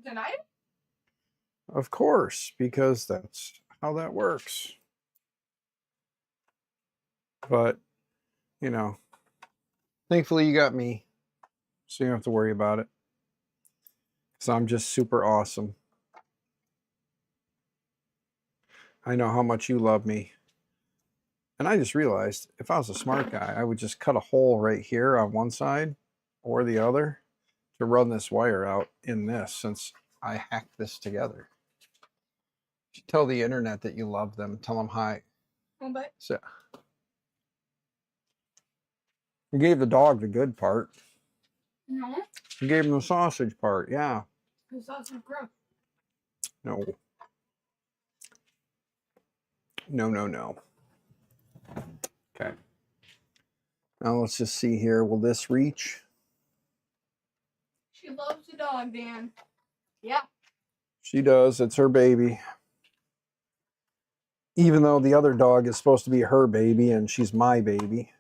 Denied it? Of course, because that's how that works. But, you know, thankfully you got me, so you don't have to worry about it. Because I'm just super awesome. I know how much you love me. And I just realized if I was a smart guy, I would just cut a hole right here on one side or the other to run this wire out in this, since I hacked this together. You tell the internet that you love them. Tell them hi. Oh, but So, you gave the dog the good part. no. You gave him the sausage part. Yeah. The sausage gross. No. No, no, no. Okay. Now let's just see here. Will this reach? She loves the dog, Dan. Yeah. She does. It's her baby. Even though the other dog is supposed to be her baby and she's my baby.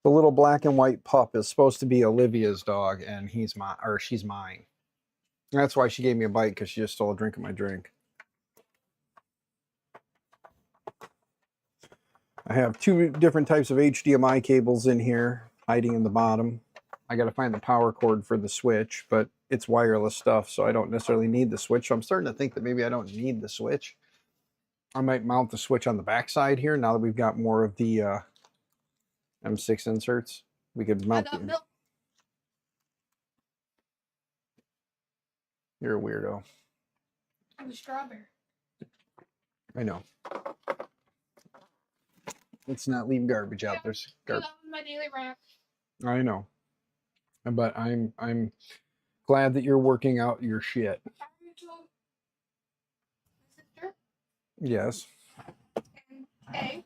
The little black and white pup is supposed to be Olivia's dog and he's my, or she's mine. That's why she gave me a bite, because she just stole a drink of my drink. I have two different types of HDMI cables in here hiding in the bottom. I got to find the power cord for the switch, but it's wireless stuff, so I don't necessarily need the switch. So I'm starting to think that maybe I don't need the switch. I might mount the switch on the back side here now that we've got more of the M6 inserts. We could mount I got the... milk. You're a weirdo. It was strawberry. I know. Let's not leave garbage out. There's garbage. That was my daily rant. I know. But I'm glad that you're working out your shit. I told my sister Yes. and A,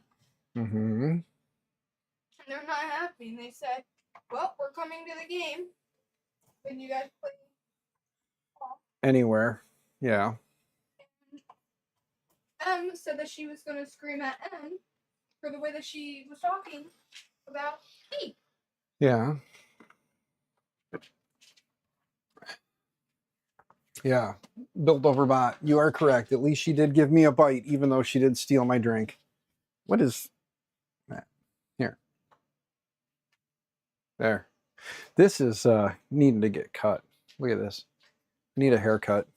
Mm-hmm. and they're not happy. And they said, well, we're coming to the game when you guys play ball. Anywhere. Yeah. And M said that she was going to scream at N for the way that she was talking about E. Yeah. Yeah. Built over bot. You are correct. At least she did give me a bite, even though she did steal my drink. What is that? Here. There. This is needing to get cut. Look at this. I need a haircut.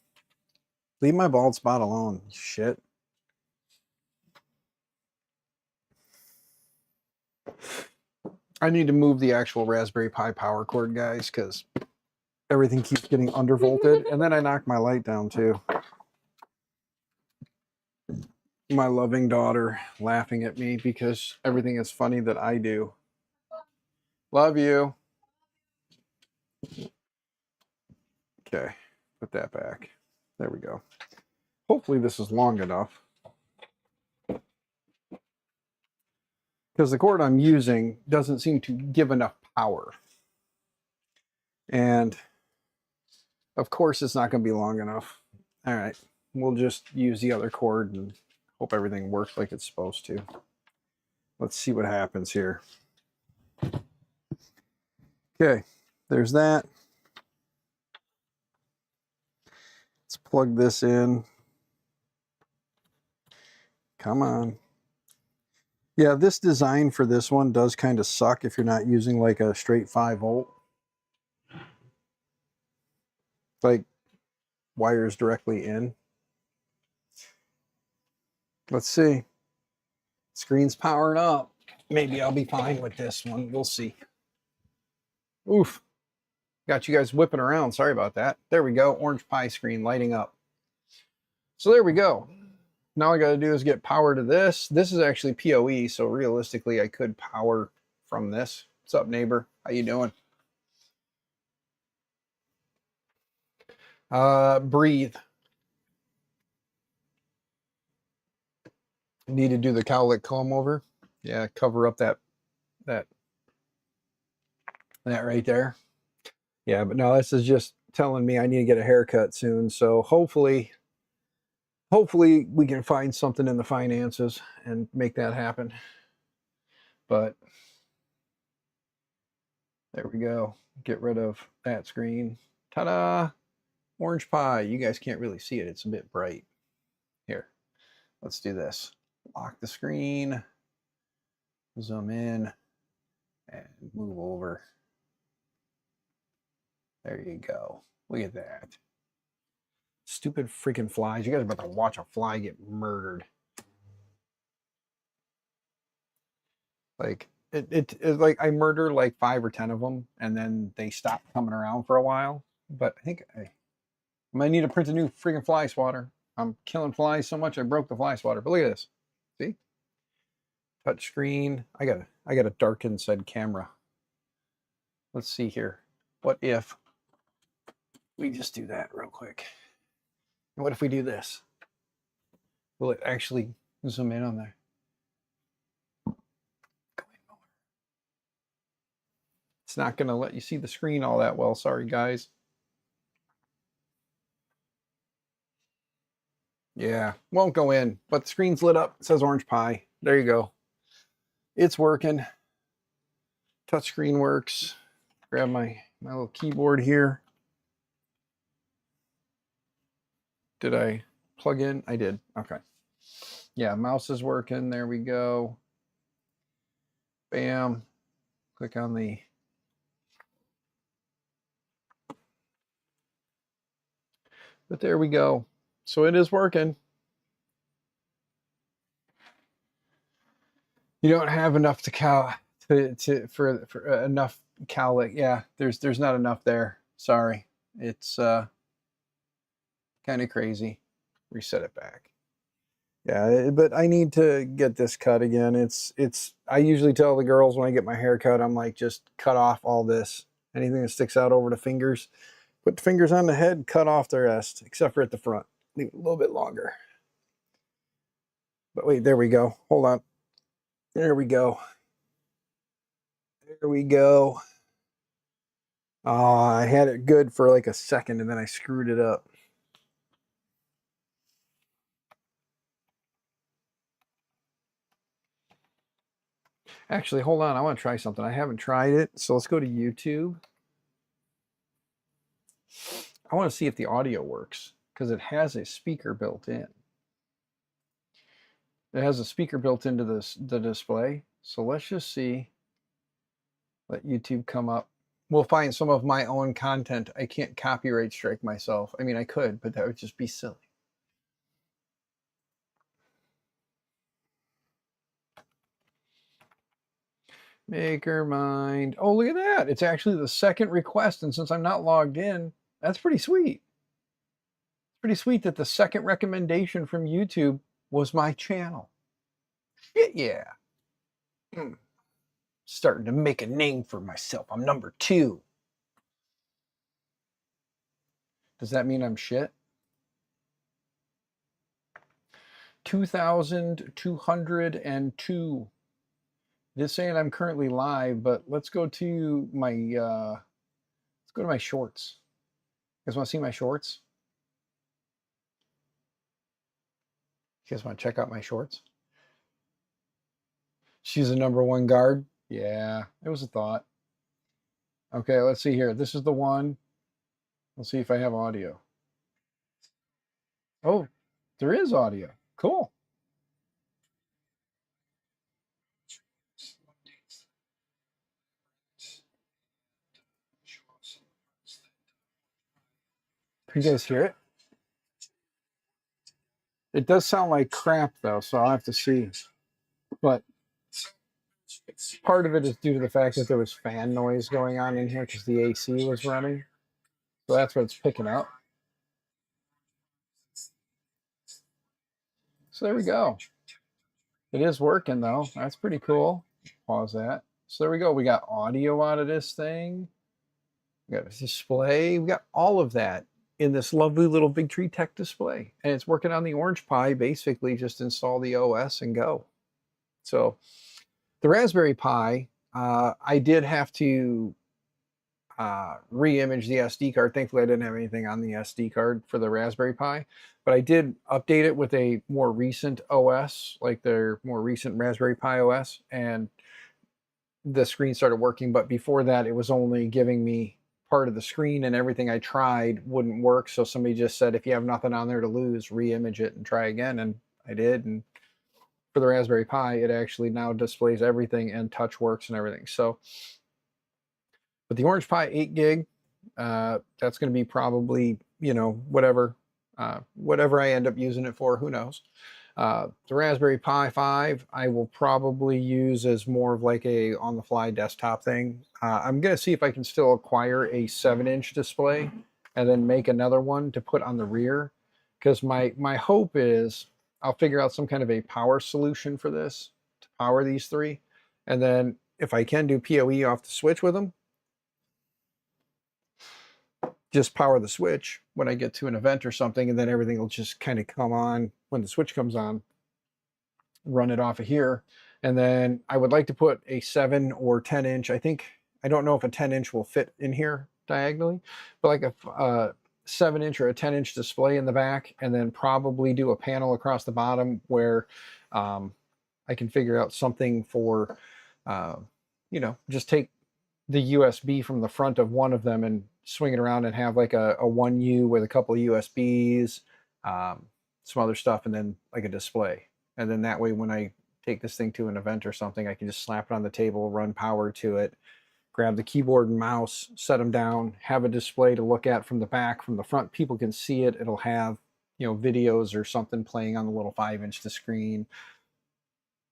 Leave my bald spot alone. Shit. I need to move the actual Raspberry Pi power cord, guys, because everything keeps getting undervolted. And then I knocked my light down, too. My loving daughter laughing at me because everything is funny that I do. Love you. Okay, put that back. There we go. Hopefully this is long enough. Because the cord I'm using doesn't seem to give enough power. And of course it's not going to be long enough. All right, we'll just use the other cord and hope everything works like it's supposed to. Let's see what happens here. Okay, there's that. Let's plug this in. Come on. Yeah, this design for this one does kind of suck if you're not using like a straight 5-volt. Like wires directly in. Let's see. Screen's powering up. Maybe I'll be fine with this one. We'll see. Oof. Got you guys whipping around. Sorry about that. There we go. Orange pie screen lighting up. So there we go. Now I got to do is get power to this. This is actually PoE, so realistically I could power from this. What's up, neighbor? How you doing? Breathe. Need to do the cowlick comb over. Yeah, cover up that right there. Yeah, but no, this is just telling me I need to get a haircut soon. So hopefully we can find something in the finances and make that happen. But there we go. Get rid of that screen. Ta-da! Orange pie. You guys can't really see it. It's a bit bright. Here, let's do this. Lock the screen. Zoom in and move over. There you go. Look at that. Stupid freaking flies. You guys are about to watch a fly get murdered. Like it like I murder like 5 or 10 of them and then they stop coming around for a while. But I think I might need to print a new freaking fly swatter. I'm killing flies so much I broke the fly swatter. But look at this. See? Touch screen. I got a darkened said camera. Let's see here. What if we just do that real quick? And what if we do this? Will it actually zoom in on there? It's not going to let you see the screen all that well. Sorry, guys. Yeah, won't go in, but the screen's lit up. It says orange pie. There you go. It's working. Touchscreen works. Grab my little keyboard here. Did I plug in? I did. Okay. Yeah, mouse is working. There we go. Bam. Click on the... But there we go. So it is working. You don't have enough for enough cowlick. Yeah, there's not enough there. Sorry. It's kind of crazy. Reset it back. Yeah, but I need to get this cut again. I usually tell the girls when I get my hair cut, I'm like, just cut off all this. Anything that sticks out over the fingers. Put the fingers on the head, cut off the rest, except for at the front. Leave it a little bit longer. But wait, there we go. Hold on. There we go. There we go. Oh, I had it good for like a second and then I screwed it up. Actually, hold on. I want to try something. I haven't tried it. So let's go to YouTube. I want to see if the audio works because it has a speaker built in. It has a speaker built into the display. So let's just see. Let YouTube come up. We'll find some of my own content. I can't copyright strike myself. I mean, I could, but that would just be silly. Maker mind. Oh, look at that. It's actually the second request. And since I'm not logged in, that's pretty sweet. It's pretty sweet that the second recommendation from YouTube was my channel. Shit, yeah. Starting to make a name for myself. I'm number 2. Does that mean I'm shit? 2,202. It is saying I'm currently live, but let's go to my shorts. You guys want to see my shorts? You guys want to check out my shorts? She's a number 1 guard. Yeah, it was a thought. Okay, let's see here. This is the one. Let's see if I have audio. Oh, there is audio. Cool. You guys hear it? It does sound like crap though, so I'll have to see. But part of it is due to the fact that there was fan noise going on in here because the AC was running. So that's what it's picking up. So there we go. It is working though. That's pretty cool. Pause that. So there we go. We got audio out of this thing. We got a display. We got all of that in this lovely little Big Tree Tech display. And it's working on the Orange Pi. Basically, just install the OS and go. So the Raspberry Pi, I did have to re-image the SD card. Thankfully, I didn't have anything on the SD card for the Raspberry Pi, but I did update it with a more recent OS, like their more recent Raspberry Pi OS, and the screen started working. But before that, it was only giving me part of the screen, and everything I tried wouldn't work. So somebody just said, if you have nothing on there to lose, re-image it and try again. And I did. And for the Raspberry Pi, it actually now displays everything and touch works and everything. So, but the Orange Pi 8 gig, that's going to be probably, you know, whatever I end up using it for, who knows. The Raspberry Pi 5, I will probably use as more of like a on-the-fly desktop thing. I'm going to see if I can still acquire a 7-inch display and then make another one to put on the rear. Because my hope is I'll figure out some kind of a power solution for this to power these three. And then if I can do PoE off the switch with them, just power the switch when I get to an event or something, and then everything will just kind of come on when the switch comes on, run it off of here. And then I would like to put a 7 or 10 inch. I don't know if a 10 inch will fit in here diagonally, but like a 7 inch or a 10 inch display in the back, and then probably do a panel across the bottom where I can figure out something for, you know, just take the USB from the front of one of them and swing it around and have like a 1U with a couple of USBs, some other stuff, and then like a display. And then that way, when I take this thing to an event or something, I can just slap it on the table, run power to it, grab the keyboard and mouse, set them down, have a display to look at from the back. From the front, people can see it. It'll have, you know, videos or something playing on the little 5-inch screen.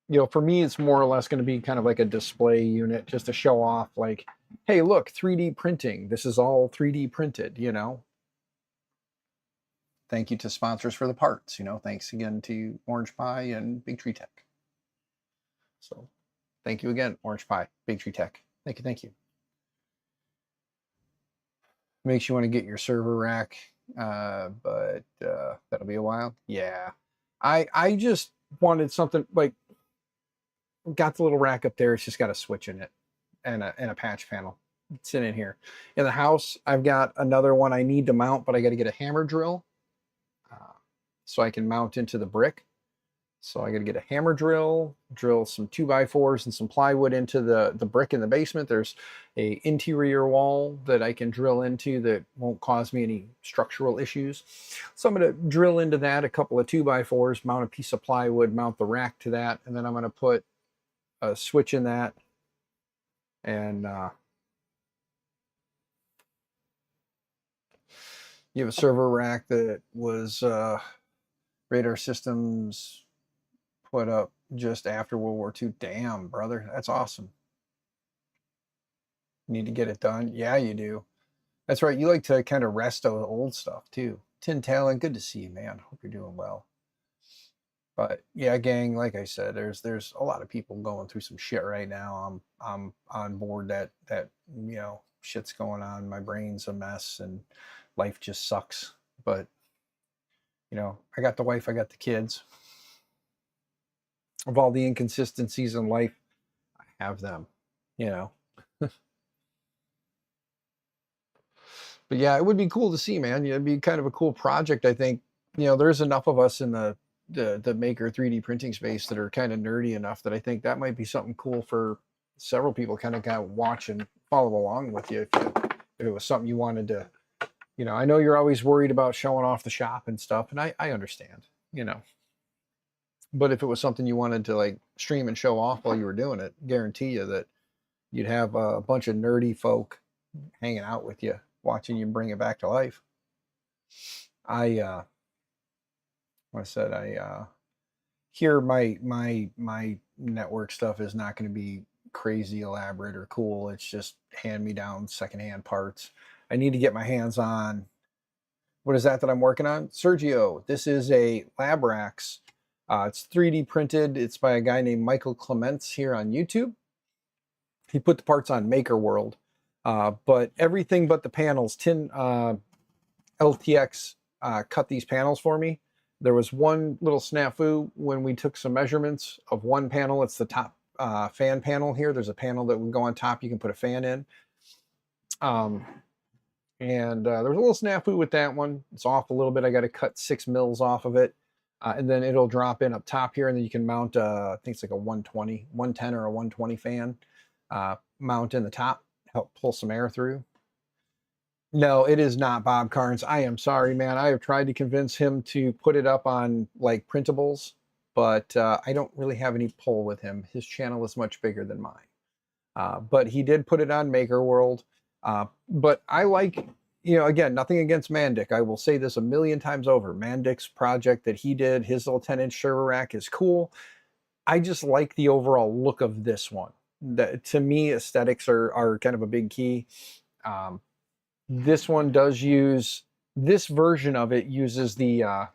You know, for me, it's more or less going to be kind of like a display unit just to show off, like, hey, look, 3D printing. This is all 3D printed, you know. Thank you to sponsors for the parts, you know. Thanks again to Orange Pi and Big Tree Tech. So thank you again, Orange Pi, Big Tree Tech. Thank you, thank you. Makes you want to get your server rack, but that'll be a while. Yeah. I just wanted something like, got the little rack up there. It's just got a switch in it and a patch panel. It's in here. In the house, I've got another one I need to mount, but I got to get a hammer drill so I can mount into the brick. So I got to get a hammer drill some 2x4s and some plywood into the brick in the basement. There's a interior wall that I can drill into that won't cause me any structural issues. So I'm going to drill into that, a couple of 2x4s, mount a piece of plywood, mount the rack to that, and then I'm going to put a switch in that, and you have a server rack that was Radar Systems put up just after World War II. Damn, brother, that's awesome. Need to get it done. Yeah, you do. That's right. You like to kind of rest on old stuff too. Tin Talon, good to see you, man. Hope you're doing well. But yeah, gang, like I said, there's a lot of people going through some shit right now. I'm on board that you know, shit's going on. My brain's a mess and life just sucks. But you know, I got the wife, I got the kids. Of all the inconsistencies in life, I have them, you know. But yeah, it would be cool to see, man. It'd be kind of a cool project, I think. You know, there's enough of us in the maker 3D printing space that are kind of nerdy enough that I think that might be something cool for several people kind of watch and follow along with you if it was something you wanted to, you know. I know you're always worried about showing off the shop and stuff, and I understand, you know. But if it was something you wanted to like stream and show off while you were doing it, guarantee you that you'd have a bunch of nerdy folk hanging out with you, watching you bring it back to life. I what I said, here my network stuff is not going to be crazy elaborate or cool. It's just hand me down secondhand parts. I need to get my hands on, what is that I'm working on? Sergio, this is a Labrax. It's 3D printed. It's by a guy named Michael Clements here on YouTube. He put the parts on Maker World, but everything but the panels. LTX cut these panels for me. There was one little snafu when we took some measurements of one panel. It's the top fan panel here. There's a panel that would go on top. You can put a fan in. And there was a little snafu with that one. It's off a little bit. I got to cut 6 mils off of it. And then it'll drop in up top here. And then you can mount, I think it's like a 110 or a 120 fan. Mount in the top, help pull some air through. No, it is not Bob Carnes. I am sorry, man. I have tried to convince him to put it up on like printables, but I don't really have any pull with him. His channel is much bigger than mine. But he did put it on Maker World. But I like, again, nothing against Mandic. I will say this a million times over. Mandic's project that he did, his little 10-inch server rack is cool. I just like the overall look of this one. To me, aesthetics are kind of a big key. This one does use, this version of it uses the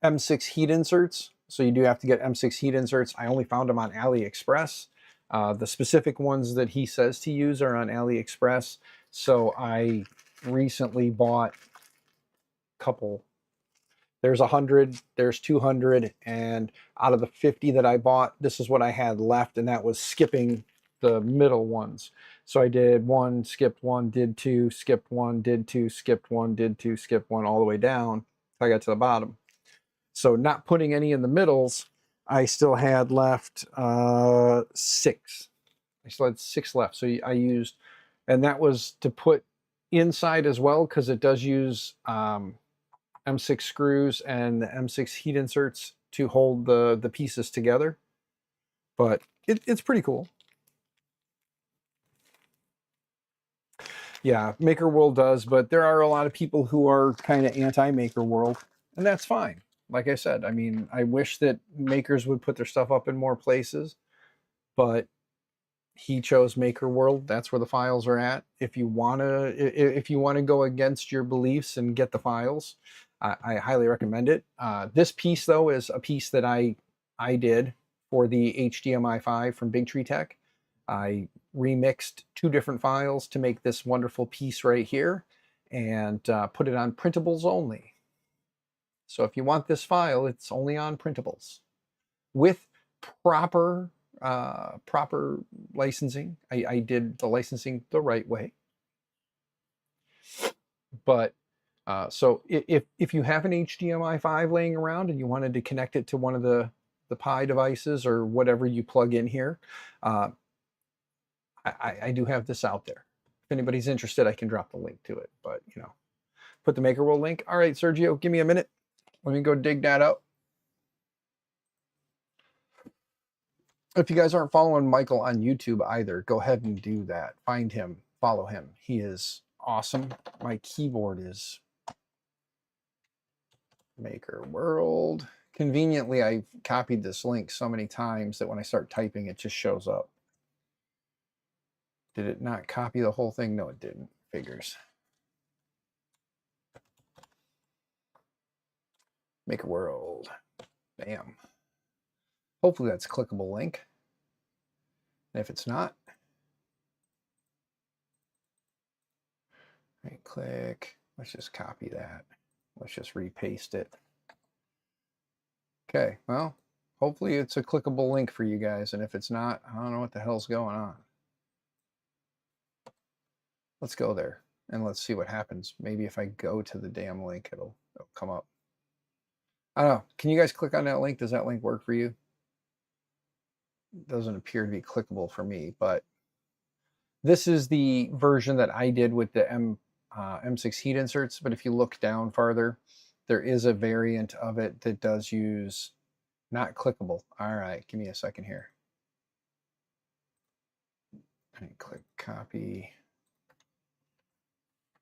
M6 heat inserts. So you do have to get M6 heat inserts. I only found them on AliExpress. The specific ones that he says to use are on AliExpress. So I recently bought a couple. There's 100, there's 200, and out of the 50 that I bought, this is what I had left, and that was skipping the middle ones. So I did 1, skipped 1, did 2, skipped 1, did 2, skipped 1, did 2, skipped 1, all the way down till I got to the bottom. So not putting any in the middles, I still had left 6. I still had 6 left. So I used, and that was to put inside as well, because it does use M6 screws and the M6 heat inserts to hold the pieces together. But it's pretty cool. Yeah, Maker World does, but there are a lot of people who are kind of anti-Maker World, and that's fine. Like I said, I mean, I wish that makers would put their stuff up in more places, but he chose Maker World. That's where the files are at. If you wanna go against your beliefs and get the files, I highly recommend it. This piece though is a piece that I did for the HDMI 5 from Big Tree Tech. I remixed 2 different files to make this wonderful piece right here, and put it on printables only. So if you want this file, it's only on printables with proper licensing. I did the licensing the right way. But so if you have an HDMI 5 laying around and you wanted to connect it to one of the Pi devices or whatever you plug in here, I do have this out there. If anybody's interested, I can drop the link to it. But put the Maker World link. All right, Sergio, give me a minute. Let me go dig that out. If you guys aren't following Michael on YouTube either, go ahead and do that. Find him, follow him. He is awesome. My keyboard is Maker World. Conveniently, I've copied this link so many times that when I start typing, it just shows up. Did it not copy the whole thing? No, it didn't. Figures. Maker World. Bam. Hopefully that's a clickable link. And if it's not, right click. Let's just copy that. Let's just repaste it. Okay, well, hopefully it's a clickable link for you guys. And if it's not, I don't know what the hell's going on. Let's go there and let's see what happens. Maybe if I go to the damn link, it'll come up. I don't know. Can you guys click on that link? Does that link work for you? It doesn't appear to be clickable for me, but this is the version that I did with the M6 heat inserts. But if you look down farther, there is a variant of it that does use not clickable. All right, give me a second here. And click copy.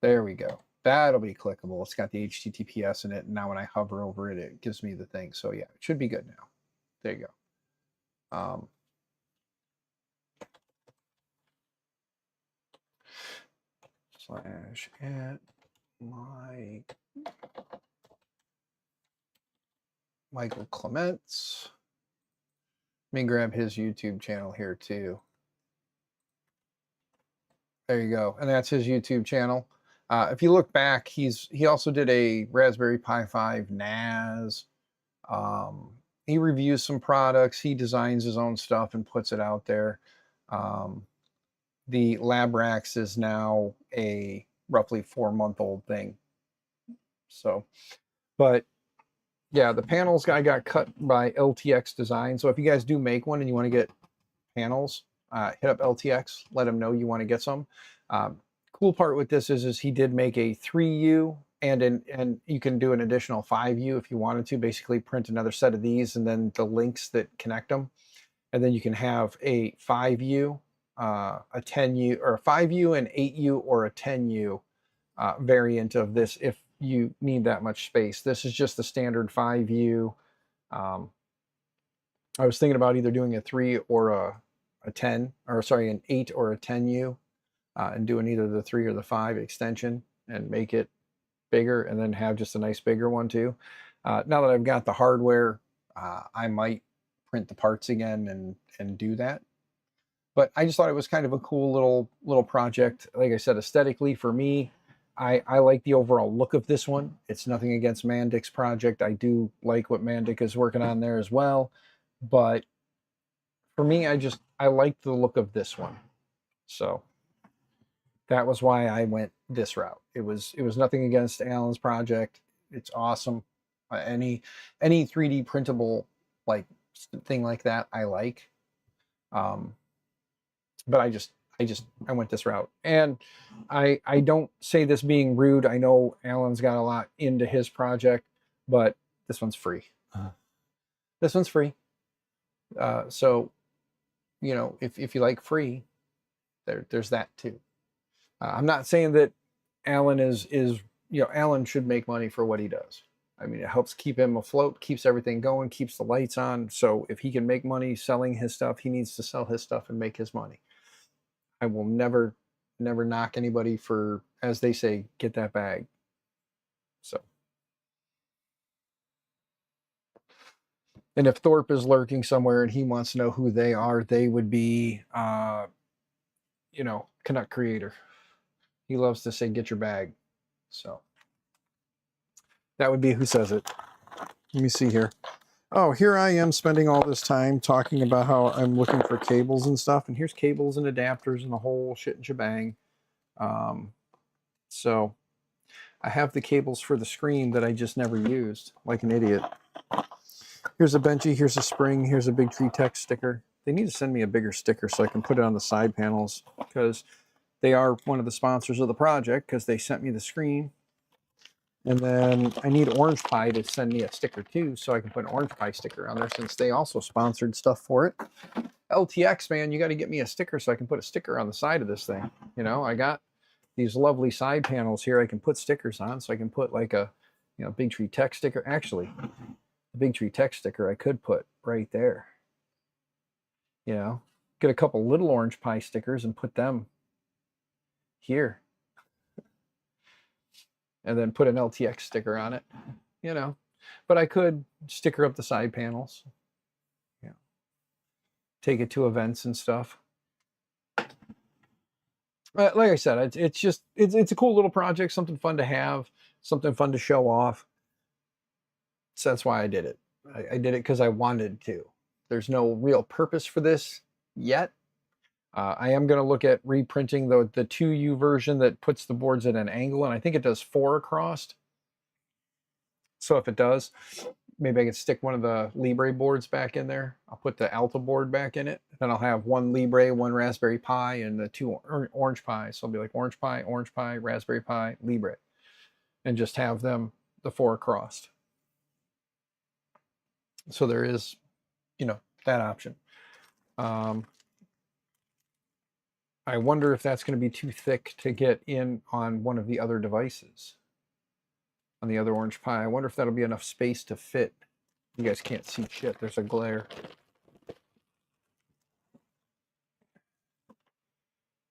There we go. that'll be clickable. It's got the HTTPS in it, and now when I hover over it, it gives me the thing. So yeah, it should be good now. There you go. Slash at Michael Clements. Let me grab his YouTube channel here too. There you go, and that's his YouTube channel. If you look back, he also did a Raspberry Pi 5 NAS. He reviews some products. He designs his own stuff and puts it out there. The LabRax is now a roughly 4-month-old thing. So, but yeah, the panels guy got cut by LTX Design. So if you guys do make one and you want to get panels, hit up LTX, let him know you want to get some. Cool part with this is he did make a 3U and you can do an additional 5U if you wanted to. Basically print another set of these and then the links that connect them. And then you can have a 5U, a 10U, or a 5U, an 8U, or a 10U variant of this if you need that much space. This is just the standard 5U. I was thinking about either doing a 3 or a 10, or sorry, an 8 or a 10U, and doing either the 3 or the 5 extension and make it bigger and then have just a nice bigger one too. Now that I've got the hardware, I might print the parts again and do that. But I just thought it was kind of a cool little project. Like I said, aesthetically for me, I like the overall look of this one. It's nothing against Mandic's project. I do like what Mandic is working on there as well. But for me, I like the look of this one. So that was why I went this route. It was nothing against Alan's project. It's awesome. Any 3D printable like thing like that, I like. But I went this route, and I don't say this being rude. I know Alan's got a lot into his project, but this one's free. This one's free. So, you know, if you like free, there's that too. I'm not saying that Alan is Alan should make money for what he does. I mean, it helps keep him afloat, keeps everything going, keeps the lights on. So if he can make money selling his stuff, he needs to sell his stuff and make his money. I will never knock anybody for, as they say, get that bag. So, and if Thorpe is lurking somewhere and he wants to know who they are, they would be, Canuck Creator. He loves to say, get your bag. So that would be who says it. Let me see here. Oh, here I am spending all this time talking about how I'm looking for cables and stuff. And here's cables and adapters and the whole shit and shebang. So I have the cables for the screen that I just never used, like an idiot. Here's a Benchy, here's a spring, here's a Big Tree Tech sticker. They need to send me a bigger sticker so I can put it on the side panels, because they are one of the sponsors of the project, because they sent me the screen. And then I need Orange Pie to send me a sticker too, so I can put an Orange Pie sticker on there, since they also sponsored stuff for it. LTX, man, you got to get me a sticker so I can put a sticker on the side of this thing. You know, I got these lovely side panels here I can put stickers on, so I can put like a, Big Tree Tech sticker. Actually, the Big Tree Tech sticker I could put right there. Get a couple little Orange Pie stickers and put them here. And then put an LTX sticker on it, But I could sticker up the side panels. Take it to events and stuff. Like I said, it's a cool little project, something fun to have, something fun to show off. So that's why I did it. I did it because I wanted to. There's no real purpose for this yet. I am going to look at reprinting the 2U version that puts the boards at an angle, and I think it does 4 across. So if it does, maybe I can stick one of the Libre boards back in there. I'll put the Alta board back in it. Then I'll have one Libre, one Raspberry Pi, and the 2 Orange Pi. So it'll be like Orange Pi, Raspberry Pi, Libre. And just have them, the 4 across. So there is, that option. I wonder if that's going to be too thick to get in on one of the other devices. On the other Orange Pi. I wonder if that'll be enough space to fit. You guys can't see shit. There's a glare.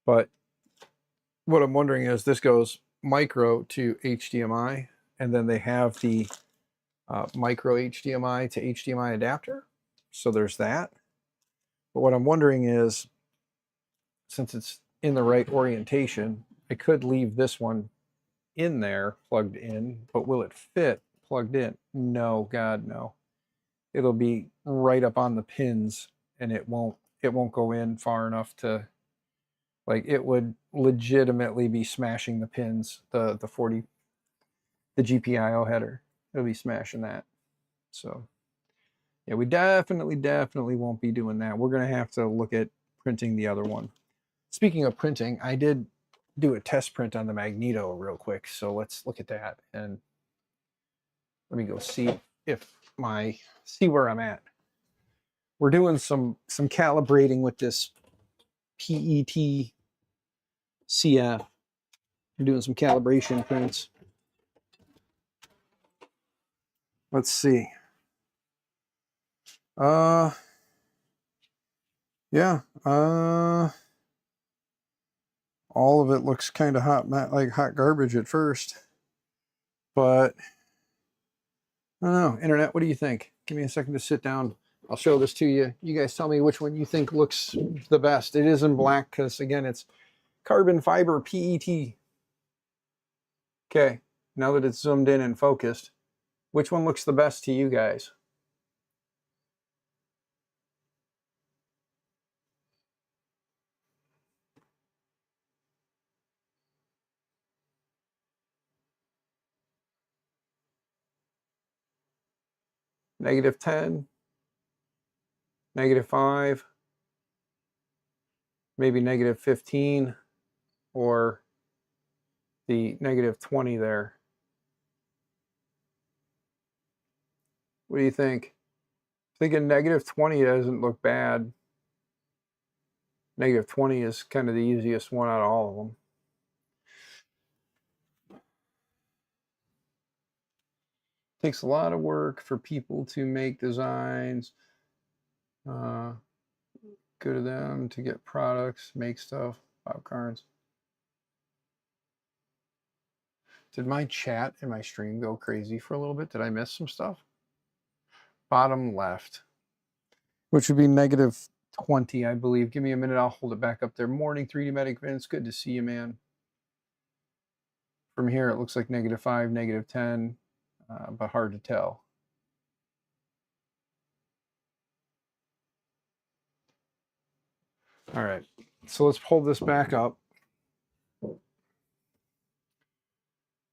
But what I'm wondering is this goes micro to HDMI, and then they have the micro HDMI to HDMI adapter. So there's that. But what I'm wondering is, since it's in the right orientation, I could leave this one in there plugged in, but will it fit plugged in? No, God, no. It'll be right up on the pins, and it won't go in far enough to, like, it would legitimately be smashing the pins, the GPIO header. It'll be smashing that. So yeah, we definitely won't be doing that. We're gonna have to look at printing the other one. Speaking of printing, I did do a test print on the Magneto real quick, so let's look at that, and let me go see where I'm at. We're doing some calibrating with this PET CF. We're doing some calibration prints. Let's see. Yeah. All of it looks kind of hot, like hot garbage at first. But I don't know. Internet, what do you think? Give me a second to sit down. I'll show this to you. You guys tell me which one you think looks the best. It is in black because, again, it's carbon fiber PET. Okay, now that it's zoomed in and focused, which one looks the best to you guys? -10, -5, maybe -15, or the -20 there. What do you think? Thinking -20 doesn't look bad. -20 is kind of the easiest one out of all of them. Takes a lot of work for people to make designs. Go to them to get products, make stuff, Bob Carnes. Did my chat and my stream go crazy for a little bit? Did I miss some stuff? Bottom left, which would be -20, I believe. Give me a minute. I'll hold it back up there. Morning, 3D Medic Vince. Good to see you, man. From here, it looks like -5, -10, but hard to tell. All right, so let's pull this back up.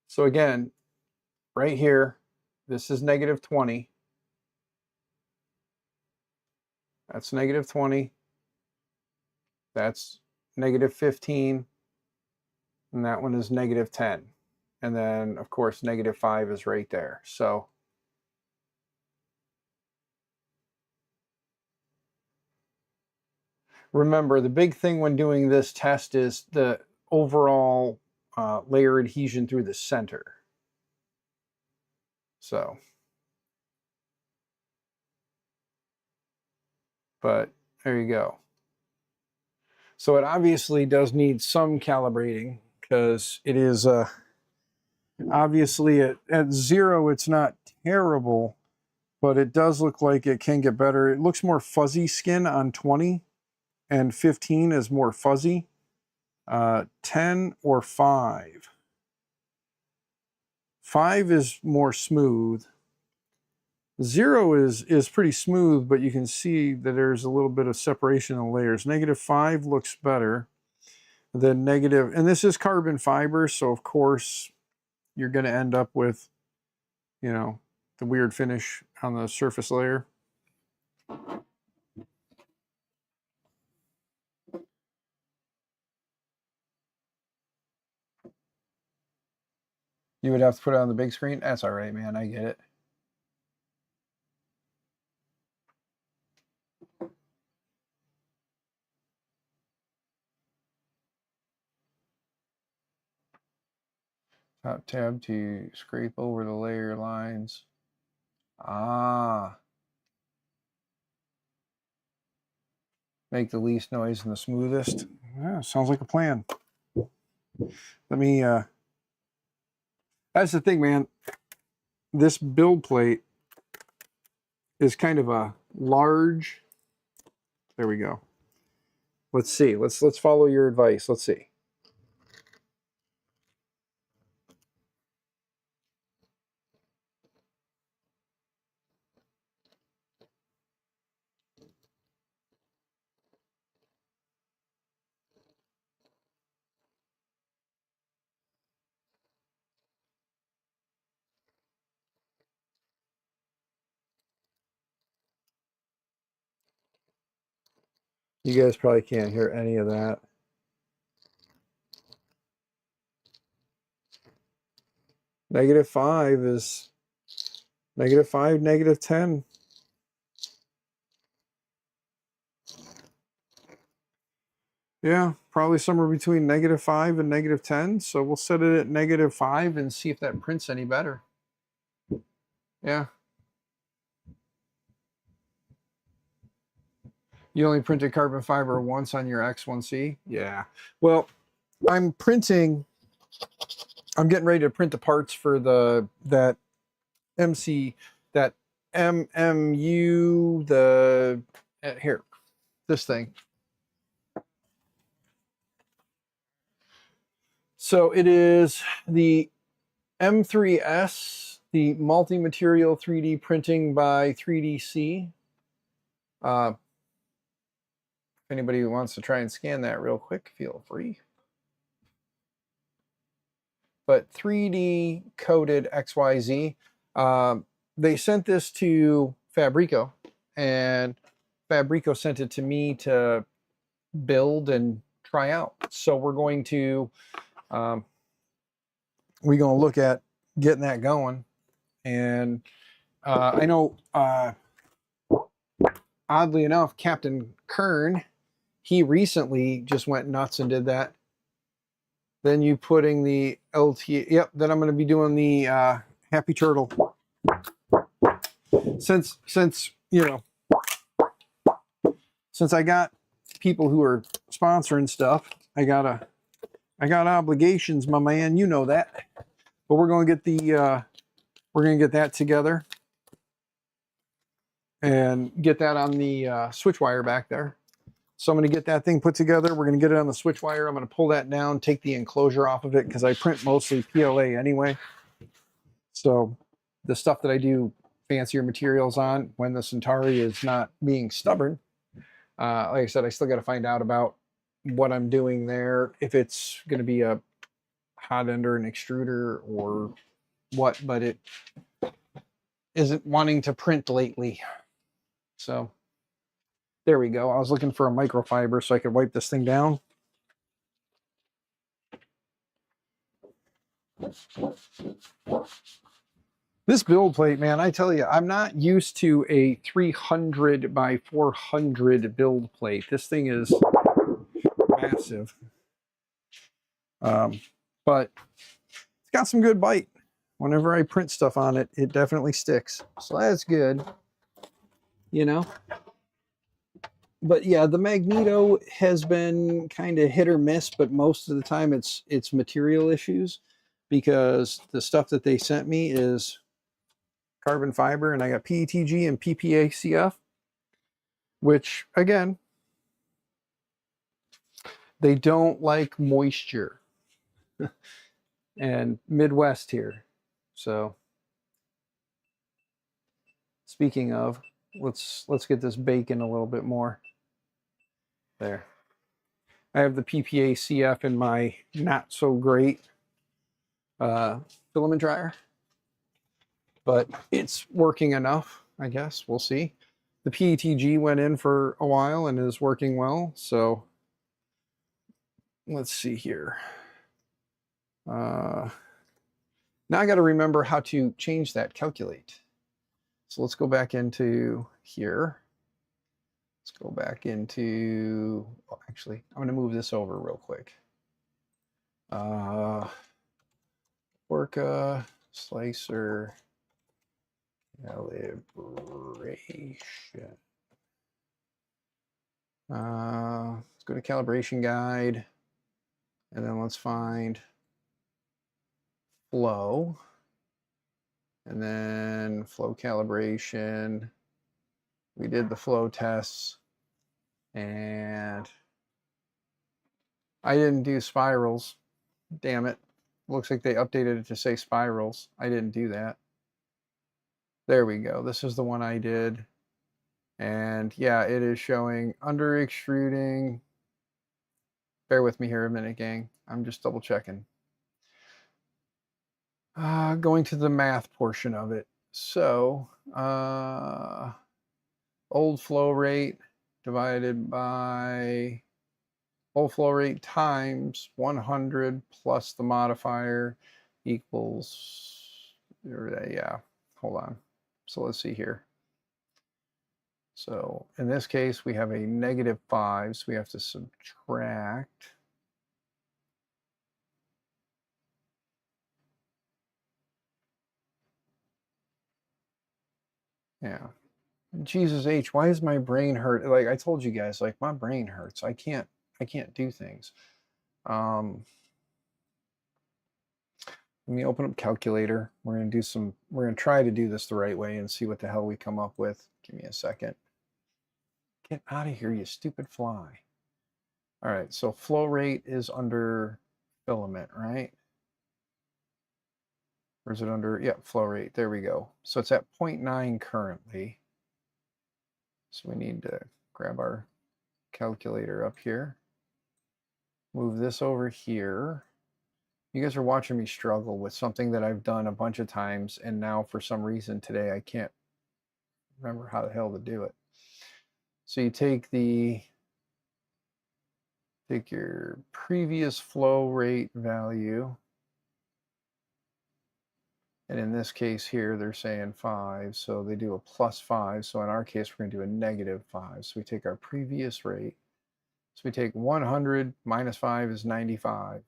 So again, right here, this is -20. That's -20. That's -15. And that one is -10. And then, of course, -5 is right there. So remember, the big thing when doing this test is the overall layer adhesion through the center. So, but there you go. So it obviously does need some calibrating because it is obviously at 0 it's not terrible, but it does look like it can get better. It looks more fuzzy skin on 20, and 15 is more fuzzy. 10 or 5. 5 is more smooth. 0 is pretty smooth, but you can see that there's a little bit of separation in the layers. -5 looks better than negative, and this is carbon fiber, so of course you're going to end up with, you know, the weird finish on the surface layer. You would have to put it on the big screen? That's all right, man. I get it. Top tab to scrape over the layer lines. Ah. Make the least noise and the smoothest. Yeah, sounds like a plan. Let me, that's the thing, man. This build plate is kind of a large. There we go. Let's see. Let's follow your advice. Let's see. You guys probably can't hear any of that. -5 is -5, -10. Yeah, probably somewhere between -5 and -10. So we'll set it at -5 and see if that prints any better. Yeah. You only printed carbon fiber once on your X1C? Yeah. Well, I'm getting ready to print the parts for that MC, that MMU, here, this thing. So it is the M3S, the multi-material 3D printing by 3DC. If anybody wants to try and scan that real quick, feel free. But 3D coded XYZ. They sent this to Fabrico, and Fabrico sent it to me to build and try out. So we're going to look at getting that going. And I know, oddly enough, Captain Kern, he recently just went nuts and did that. Then you putting the LT, yep, then I'm going to be doing the Happy Turtle. Since you know, since I got people who are sponsoring stuff, I got obligations, my man. You know that. But we're going to get that together and get that on the switch wire back there. So I'm going to get that thing put together. We're going to get it on the switch wire. I'm going to pull that down, take the enclosure off of it because I print mostly PLA anyway. So the stuff that I do fancier materials on when the Centauri is not being stubborn, like I said, I still got to find out about what I'm doing there, if it's going to be a hot ender and extruder or what, but it isn't wanting to print lately. So there we go. I was looking for a microfiber so I could wipe this thing down. This build plate, man, I tell you, I'm not used to a 300 by 400 build plate. This thing is massive. But it's got some good bite. Whenever I print stuff on it, it definitely sticks. So that's good, you know. But yeah, the Magneto has been kind of hit or miss, but most of the time it's material issues because the stuff that they sent me is carbon fiber, and I got PETG and PPACF, which again, they don't like moisture and Midwest here. So speaking of, let's get this baking a little bit more. There. I have the PPACF in my not so great filament dryer, but it's working enough, I guess. We'll see. The PETG went in for a while and is working well. So let's see here. Now I got to remember how to change that calculate. So let's go back into here. Let's go back into, oh, actually, I'm going to move this over real quick. Of Orca slicer calibration. Let's go to calibration guide, and then let's find flow, and then flow calibration. We did the flow tests, and I didn't do spirals. Damn it. Looks like they updated it to say spirals. I didn't do that. There we go. This is the one I did. And yeah, it is showing under extruding. Bear with me here a minute, gang. I'm just double checking. Going to the math portion of it. So, old flow rate divided by old flow rate times 100 plus the modifier equals, yeah, hold on. So let's see here. So in this case, we have a -5, so we have to subtract. Yeah. Jesus H, why is my brain hurt? Like I told you guys, like my brain hurts. I can't do things. Let me open up calculator. We're gonna try to do this the right way and see what the hell we come up with. Give me a second. Get out of here, you stupid fly. All right, so flow rate is under filament, right? Or is it under, yeah, flow rate. There we go. So it's at 0.9 currently. So we need to grab our calculator up here. Move this over here. You guys are watching me struggle with something that I've done a bunch of times, and now for some reason today I can't remember how the hell to do it. So you take your previous flow rate value, and in this case here they're saying 5, so they do a +5. So in our case we're going to do a -5. So we take our previous rate. So we take 100 minus 5 is 95.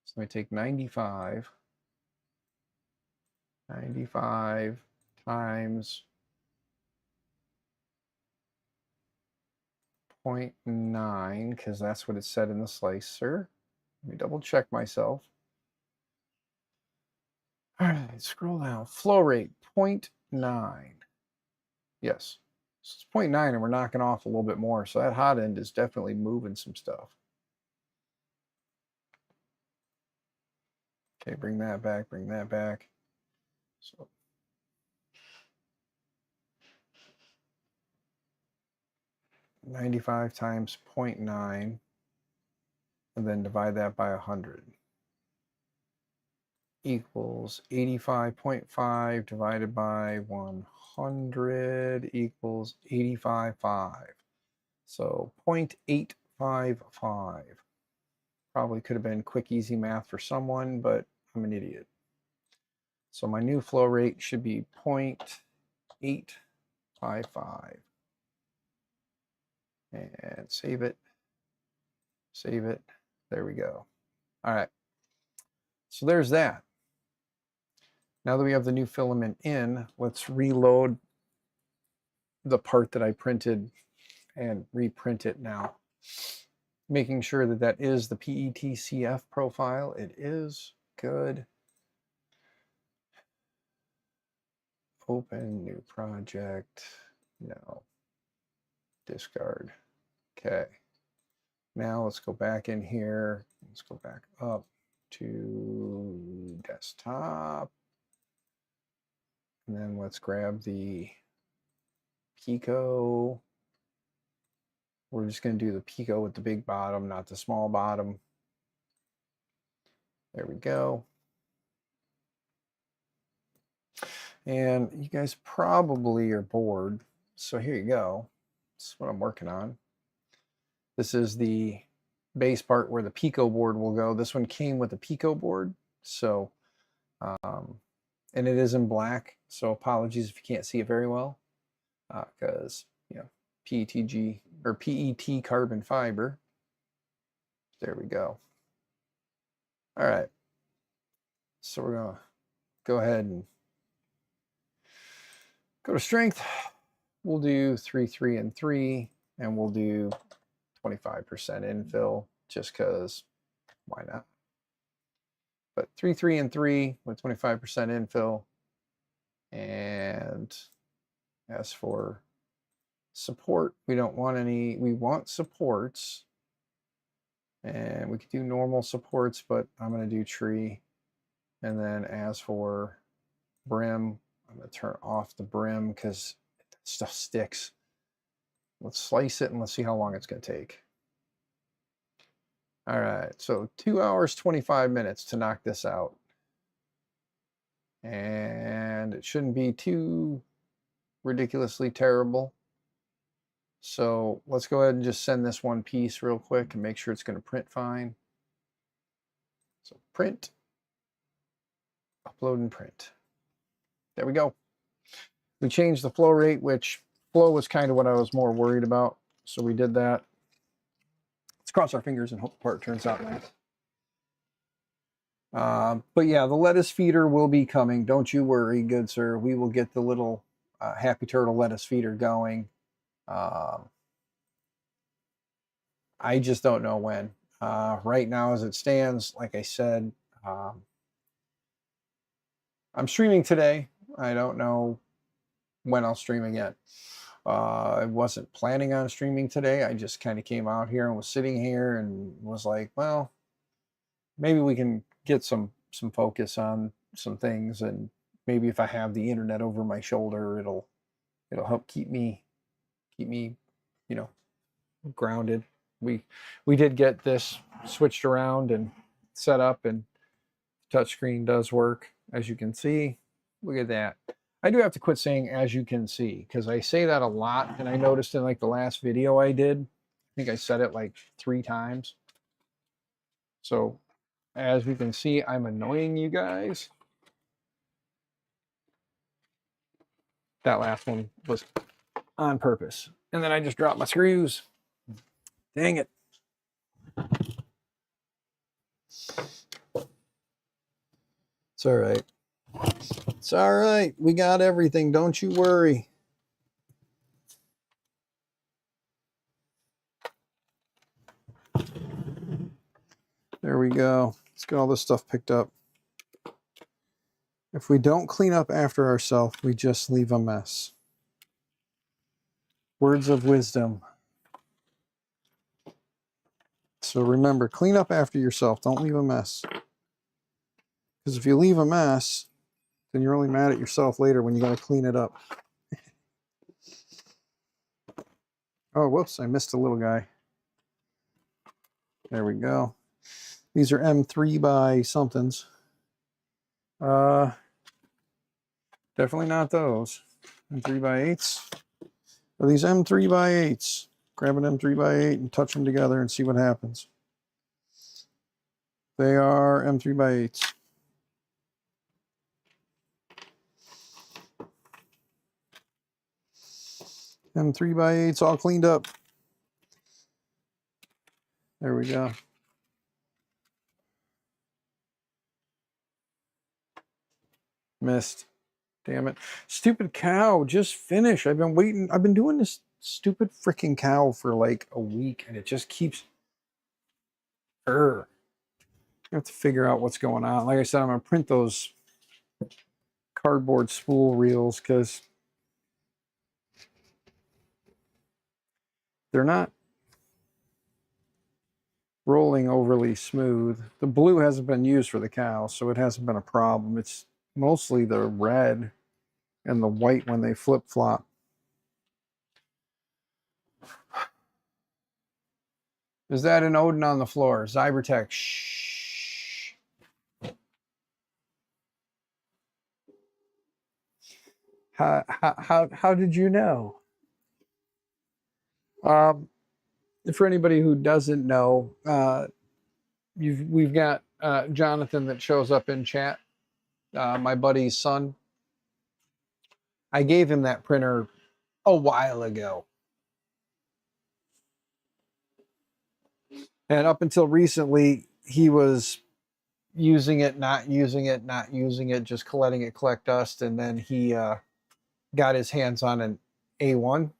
So we take 95 times 0.9, because that's what it said in the slicer. Let me double check myself. All right, scroll down. Flow rate, 0.9. Yes, so it's 0.9 and we're knocking off a little bit more. So that hot end is definitely moving some stuff. Okay, bring that back, bring that back. So $95 times 0.9, and then divide that by 100. Equals 85.5 divided by 100 equals 85.5. So 0.855. Probably could have been quick, easy math for someone, but I'm an idiot. So my new flow rate should be 0.855. And save it. Save it. There we go. All right. So there's that. Now that we have the new filament in, let's reload the part that I printed and reprint it now. Making sure that that is the PETCF profile. It is good. Open new project. No. Discard. Okay. Now let's go back in here. Let's go back up to desktop. And then let's grab the Pico. We're just going to do the Pico with the big bottom, not the small bottom. There we go. And you guys probably are bored. So here you go. This is what I'm working on. This is the base part where the Pico board will go. This one came with a Pico board. So, and it is in black. So apologies if you can't see it very well. Because, you know, PETG or PET carbon fiber. There we go. All right. So we're going to go ahead and go to strength. We'll do 3, 3, and 3, and we'll do 25% infill just because why not? But 3, 3, and 3 with 25% infill. And as for support, we don't want any, we want supports. And we could do normal supports, but I'm going to do tree. And then as for brim, I'm going to turn off the brim because stuff sticks. Let's slice it and let's see how long it's going to take. All right, so 2 hours, 25 minutes to knock this out. And it shouldn't be too ridiculously terrible. So let's go ahead and just send this one piece real quick and make sure it's going to print fine. So print, upload and print. There we go. We changed the flow rate, which flow was kind of what I was more worried about. So we did that. Let's cross our fingers and hope the part turns out nice. But yeah, the lettuce feeder will be coming. Don't you worry, good sir. We will get the little Happy Turtle lettuce feeder going. I just don't know when. Right now, as it stands, like I said, I'm streaming today. I don't know when I'll stream again. I wasn't planning on streaming today. I just kind of came out here and was sitting here and was like, well, maybe we can get some focus on some things, and maybe if I have the internet over my shoulder, it'll help keep me, you know, grounded. We did get this switched around and set up, and touchscreen does work, as you can see. Look at that. I do have to quit saying "as you can see" because I say that a lot, and I noticed in like the last video I did, I think I said it like 3 times. So as you can see, I'm annoying you guys. That last one was on purpose. And then I just dropped my screws. Dang it. It's all right. It's all right. We got everything. Don't you worry. There we go. Let's get all this stuff picked up. If we don't clean up after ourselves, we just leave a mess. Words of wisdom. So remember, clean up after yourself. Don't leave a mess. Because if you leave a mess, then you're only mad at yourself later when you got to clean it up. Oh, whoops, I missed a little guy. There we go. These are M3 by somethings. Definitely not those. M3 by 8s. Are these M3 by 8s? Grab an M3 by 8 and touch them together and see what happens. They are M3 by 8s. M3 by 8s all cleaned up. There we go. Missed. Damn it. Stupid cow, just finish. I've been waiting. I've been doing this stupid freaking cow for like a week and it just keeps. I have to figure out what's going on. Like I said, I'm going to print those cardboard spool reels because they're not rolling overly smooth. The blue hasn't been used for the cow, so it hasn't been a problem. It's mostly the red and the white when they flip-flop. Is that an Odin on the floor? Zybertech, shh. How did you know? For anybody who doesn't know, we've got Jonathan that shows up in chat, my buddy's son. I gave him that printer a while ago. And up until recently, he was using it, not using it, not using it, just letting it collect dust. And then he got his hands on an A1.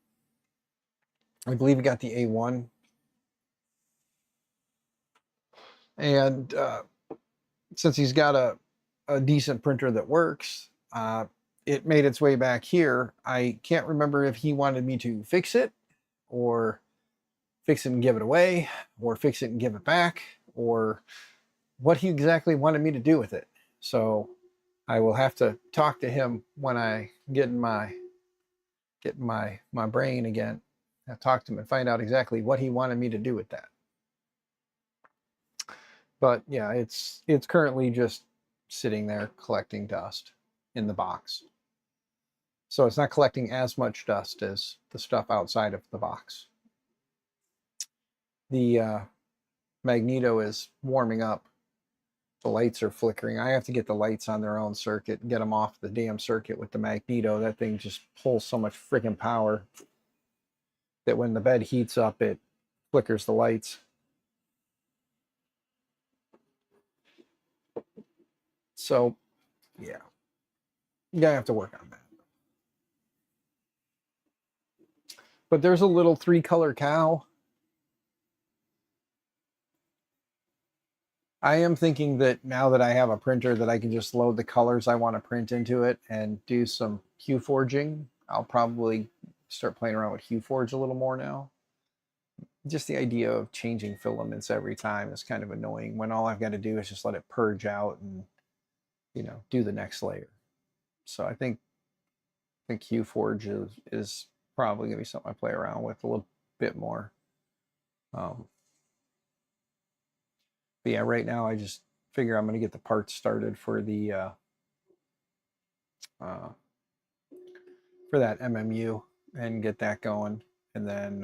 I believe he got the A1. And since he's got a decent printer that works, it made its way back here. I can't remember if he wanted me to fix it, or fix it and give it away, or fix it and give it back, or what he exactly wanted me to do with it. So I will have to talk to him when I get in my brain again. I'll talk to him and find out exactly what he wanted me to do with that. But yeah, it's currently just sitting there collecting dust in the box. So it's not collecting as much dust as the stuff outside of the box. The magneto is warming up. The lights are flickering. I have to get the lights on their own circuit and get them off the damn circuit with the magneto. That thing just pulls so much freaking power that when the bed heats up, it flickers the lights. So, yeah. You gotta have to work on that. But there's a little 3-color cow. I am thinking that now that I have a printer that I can just load the colors I want to print into it and do some hue forging. I'll probably start playing around with hue forge a little more now. Just the idea of changing filaments every time is kind of annoying when all I've got to do is just let it purge out and, you know, do the next layer. So I think hue forge is probably going to be something I play around with a little bit more. But yeah, right now I just figure I'm going to get the parts started for the for that MMU and get that going, and then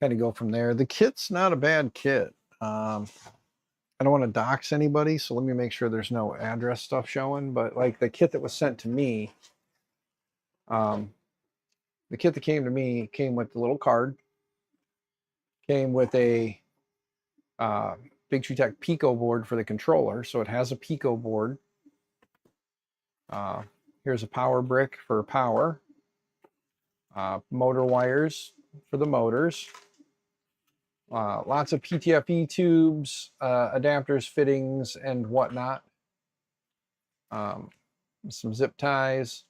kind of go from there. The kit's not a bad kit. I don't want to dox anybody, so let me make sure there's no address stuff showing. But like the kit that was sent to me, the kit that came to me came with the little card, came with a Big Tree Tech Pico board for the controller, so it has a Pico board. Here's a power brick for power, motor wires for the motors, lots of PTFE tubes, adapters, fittings, and whatnot. Some zip ties,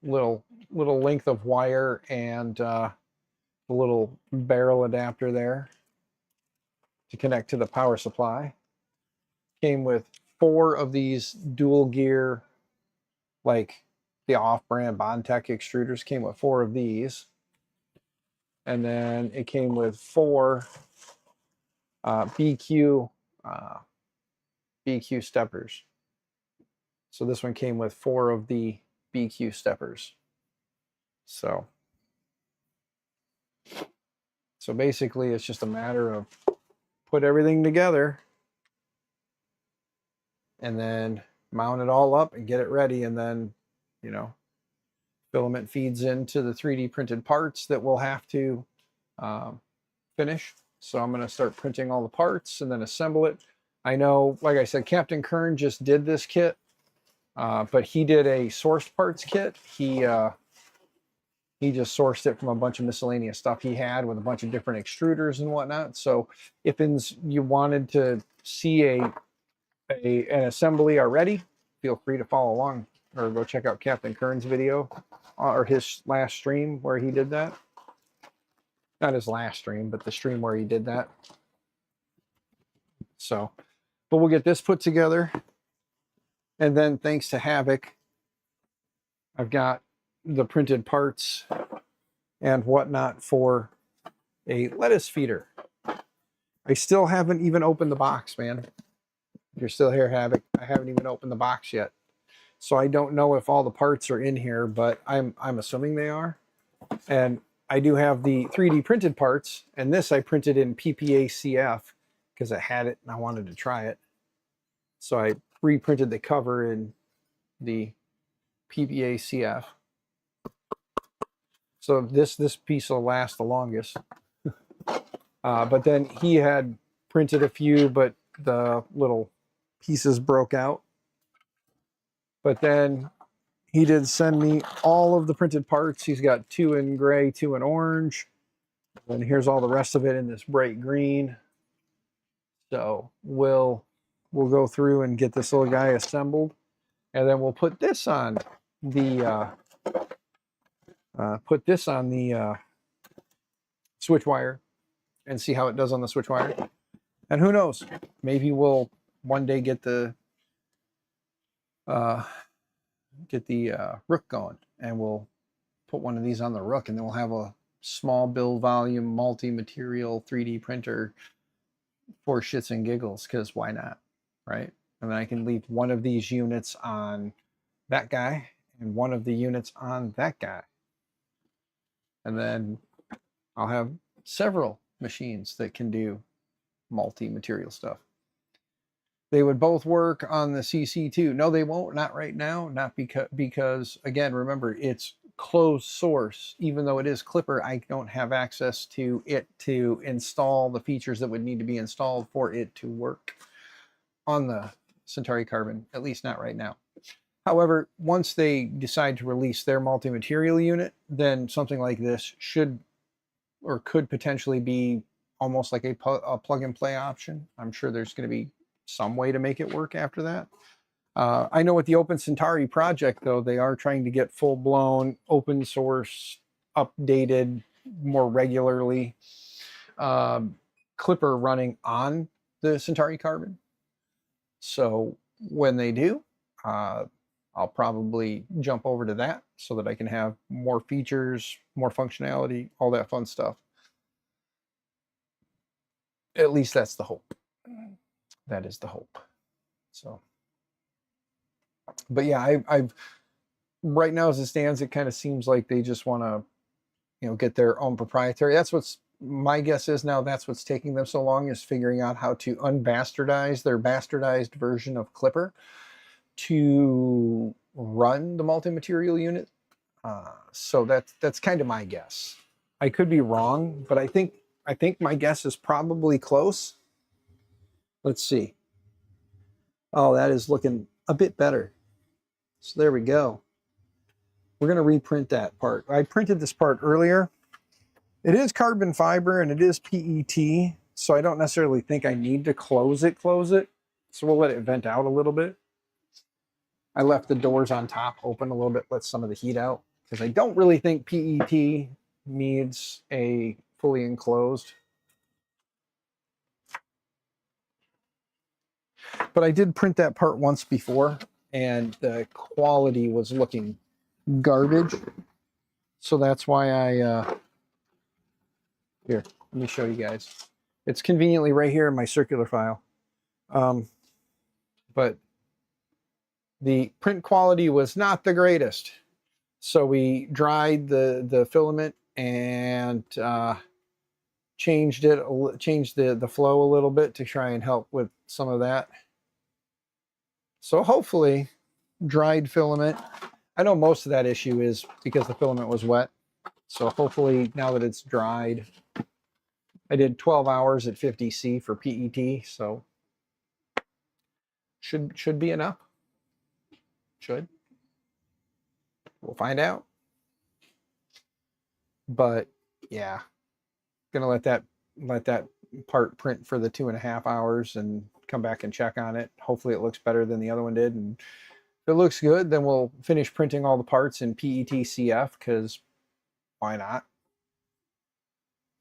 little length of wire, and a little barrel adapter there to connect to the power supply. Came with 4 of these dual gear, like the off-brand Bondtech extruders. Came with 4 of these, and then it came with 4 BQ steppers. So this one came with 4 of the BQ steppers. So basically it's just a matter of put everything together and then mount it all up and get it ready, and then, you know, filament feeds into the 3D printed parts that we'll have to finish. So I'm going to start printing all the parts and then assemble it. I know, like I said, Captain Kern just did this kit, but he did a sourced parts kit. He just sourced it from a bunch of miscellaneous stuff he had with a bunch of different extruders and whatnot. So if you wanted to see an assembly already, feel free to follow along or go check out Captain Kern's video or his last stream where he did that. Not his last stream, but the stream where he did that. So, but we'll get this put together. And then thanks to Havoc, I've got the printed parts and whatnot for a lettuce feeder. I still haven't even opened the box, man. You're still here, Havoc. I haven't even opened the box yet. So I don't know if all the parts are in here, but I'm assuming they are. And I do have the 3D printed parts, and this I printed in PPA-CF because I had it and I wanted to try it. So I reprinted the cover in the PPA-CF. So this piece will last the longest. But then he had printed a few, but the little pieces broke out. But then he did send me all of the printed parts. He's got 2 in gray, 2 in orange. And here's all the rest of it in this bright green. So we'll go through and get this little guy assembled. And then we'll put this on the switch wire and see how it does on the switch wire. And who knows, maybe we'll one day get the Rook going, and we'll put one of these on the Rook, and then we'll have a small build volume multi-material 3D printer for shits and giggles, because why not, right? And then I can leave one of these units on that guy and one of the units on that guy. And then I'll have several machines that can do multi-material stuff. They would both work on the CC2. No, they won't. Not right now. Not because again, remember, it's closed source. Even though it is Clipper, I don't have access to it to install the features that would need to be installed for it to work on the Centauri Carbon, at least not right now. However, once they decide to release their multi-material unit, then something like this should or could potentially be almost like a plug-and-play option. I'm sure there's going to be some way to make it work after that. I know with the Open Centauri project, though, they are trying to get full-blown open source, updated more regularly Clipper running on the Centauri Carbon. So when they do, I'll probably jump over to that so that I can have more features, more functionality, all that fun stuff. At least that's the hope. That is the hope. So, but yeah, I've right now as it stands, it kind of seems like they just want to, you know, get their own proprietary. That's what's my guess is now. That's what's taking them so long, is figuring out how to unbastardize their bastardized version of Clipper to run the multi-material unit. So that's kind of my guess. I could be wrong, but I think my guess is probably close. Let's see. Oh, that is looking a bit better. So there we go. We're going to reprint that part. I printed this part earlier. It is carbon fiber and it is PET, so I don't necessarily think I need to close it. So we'll let it vent out a little bit. I left the doors on top open a little bit, let some of the heat out, because I don't really think PET needs a fully enclosed. But I did print that part once before, and the quality was looking garbage. So that's why I, here, let me show you guys. It's conveniently right here in my circular file. But the print quality was not the greatest. So we dried the filament and changed the flow a little bit to try and help with some of that. So hopefully dried filament. I know most of that issue is because the filament was wet. So hopefully now that it's dried, I did 12 hours at 50 C for PET, so should be enough. Should. We'll find out. But yeah, gonna let that part print for the 2.5 hours and come back and check on it. Hopefully it looks better than the other one did, and if it looks good, then we'll finish printing all the parts in PET CF, because why not?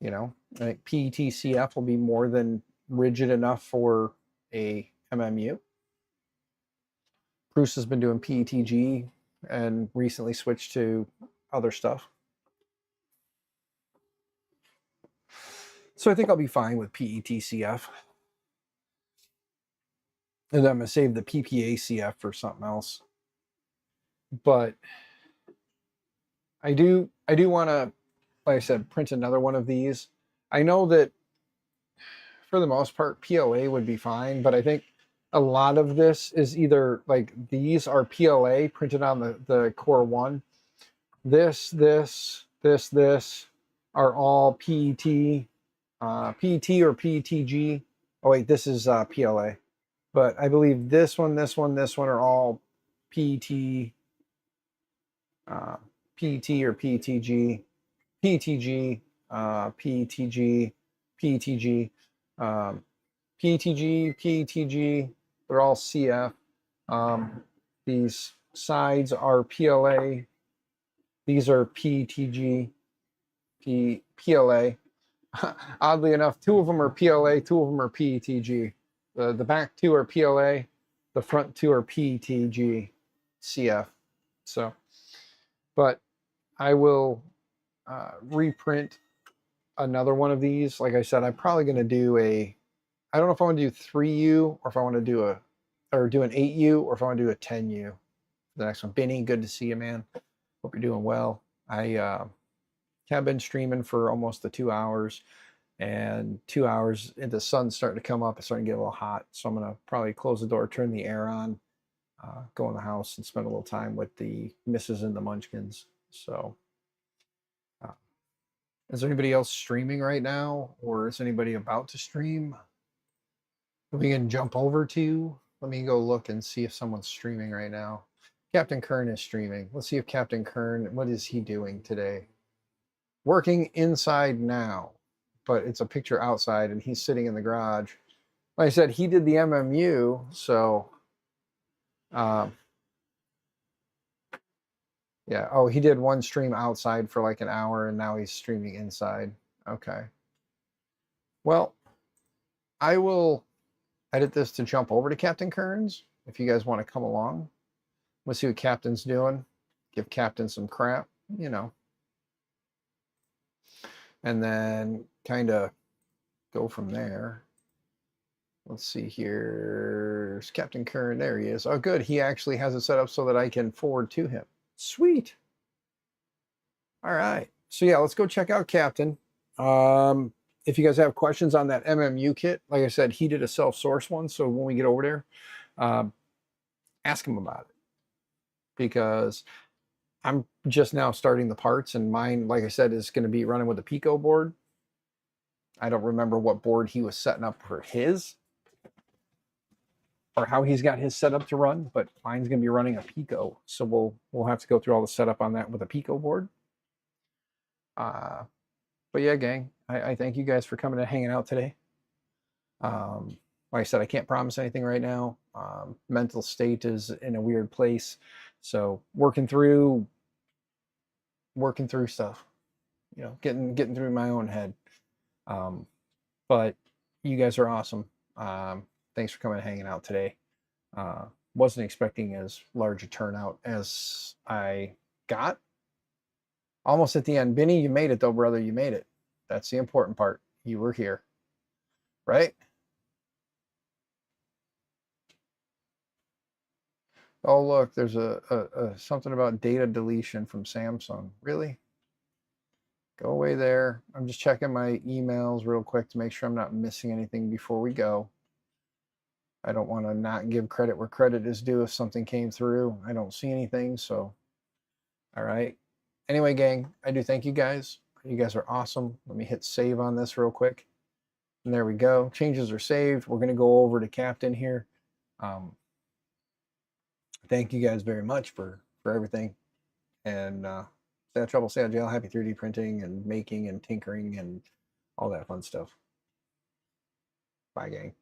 You know, I think PET CF will be more than rigid enough for a MMU. Bruce has been doing PETG and recently switched to other stuff. So I think I'll be fine with PET CF. And then I'm going to save the PPA CF for something else. But I do want to, like I said, print another one of these. I know that for the most part, PLA would be fine, but I think a lot of this is either like these are PLA printed on the Core 1. This are all PET or PETG Oh wait, this is PLA. But I believe this one are all PT, uh, PT or PTG, PTG, PTG, PTG, um, PTG, PTG. They're all CF. These sides are PLA. These are PTG, PLA. Oddly enough, two of them are PLA, two of them are PETG. The back two are PLA, the front two are PETG, CF. So, but I will reprint another one of these. Like I said, I'm probably going to do I don't know if I want to do 3U or if I want to do do an 8U or if I want to do a 10U. The next one. Benny, good to see you, man. Hope you're doing well. I have been streaming for almost the 2 hours. And 2 hours, the sun's starting to come up. It's starting to get a little hot. So I'm going to probably close the door, turn the air on, go in the house and spend a little time with the missus and the munchkins. So uh, is there anybody else streaming right now? Or is anybody about to stream? We can jump over to. Let me go look and see if someone's streaming right now. Captain Kern is streaming. Let's see if Captain Kern, what is he doing today? Working inside now. But it's a picture outside and he's sitting in the garage. Like I said, he did the MMU, so yeah. Oh, he did one stream outside for like an hour and now he's streaming inside. Okay. Well, I will edit this to jump over to Captain Kearns if you guys want to come along. Let's see what Captain's doing. Give Captain some crap, you know. And then kind of go from there. Let's see here. There's Captain Kern. There he is. Oh, good. He actually has it set up so that I can forward to him. Sweet. All right. So yeah, let's go check out Captain. If you guys have questions on that MMU kit, like I said, he did a self-source one. So when we get over there, ask him about it. Because I'm just now starting the parts and mine, like I said, is going to be running with a Pico board. I don't remember what board he was setting up for his or how he's got his setup to run, but mine's going to be running a Pico. So we'll have to go through all the setup on that with a Pico board. But yeah, gang, I thank you guys for coming and hanging out today. Like I said, I can't promise anything right now. Mental state is in a weird place. So working through stuff, you know, getting through my own head. But you guys are awesome. Thanks for coming and hanging out today. Wasn't expecting as large a turnout as I got. Almost at the end. Benny, you made it though, brother. You made it. That's the important part. You were here. Right? Oh, look, there's a something about data deletion from Samsung. Really? Go away there. I'm just checking my emails real quick to make sure I'm not missing anything before we go. I don't want to not give credit where credit is due if something came through. I don't see anything, so all right. Anyway, gang, I do thank you guys. You guys are awesome. Let me hit save on this real quick. And there we go. Changes are saved. We're going to go over to Captain here. Thank you guys very much for everything. And stay out of trouble, stay out of jail. Happy 3D printing and making and tinkering and all that fun stuff. Bye, gang.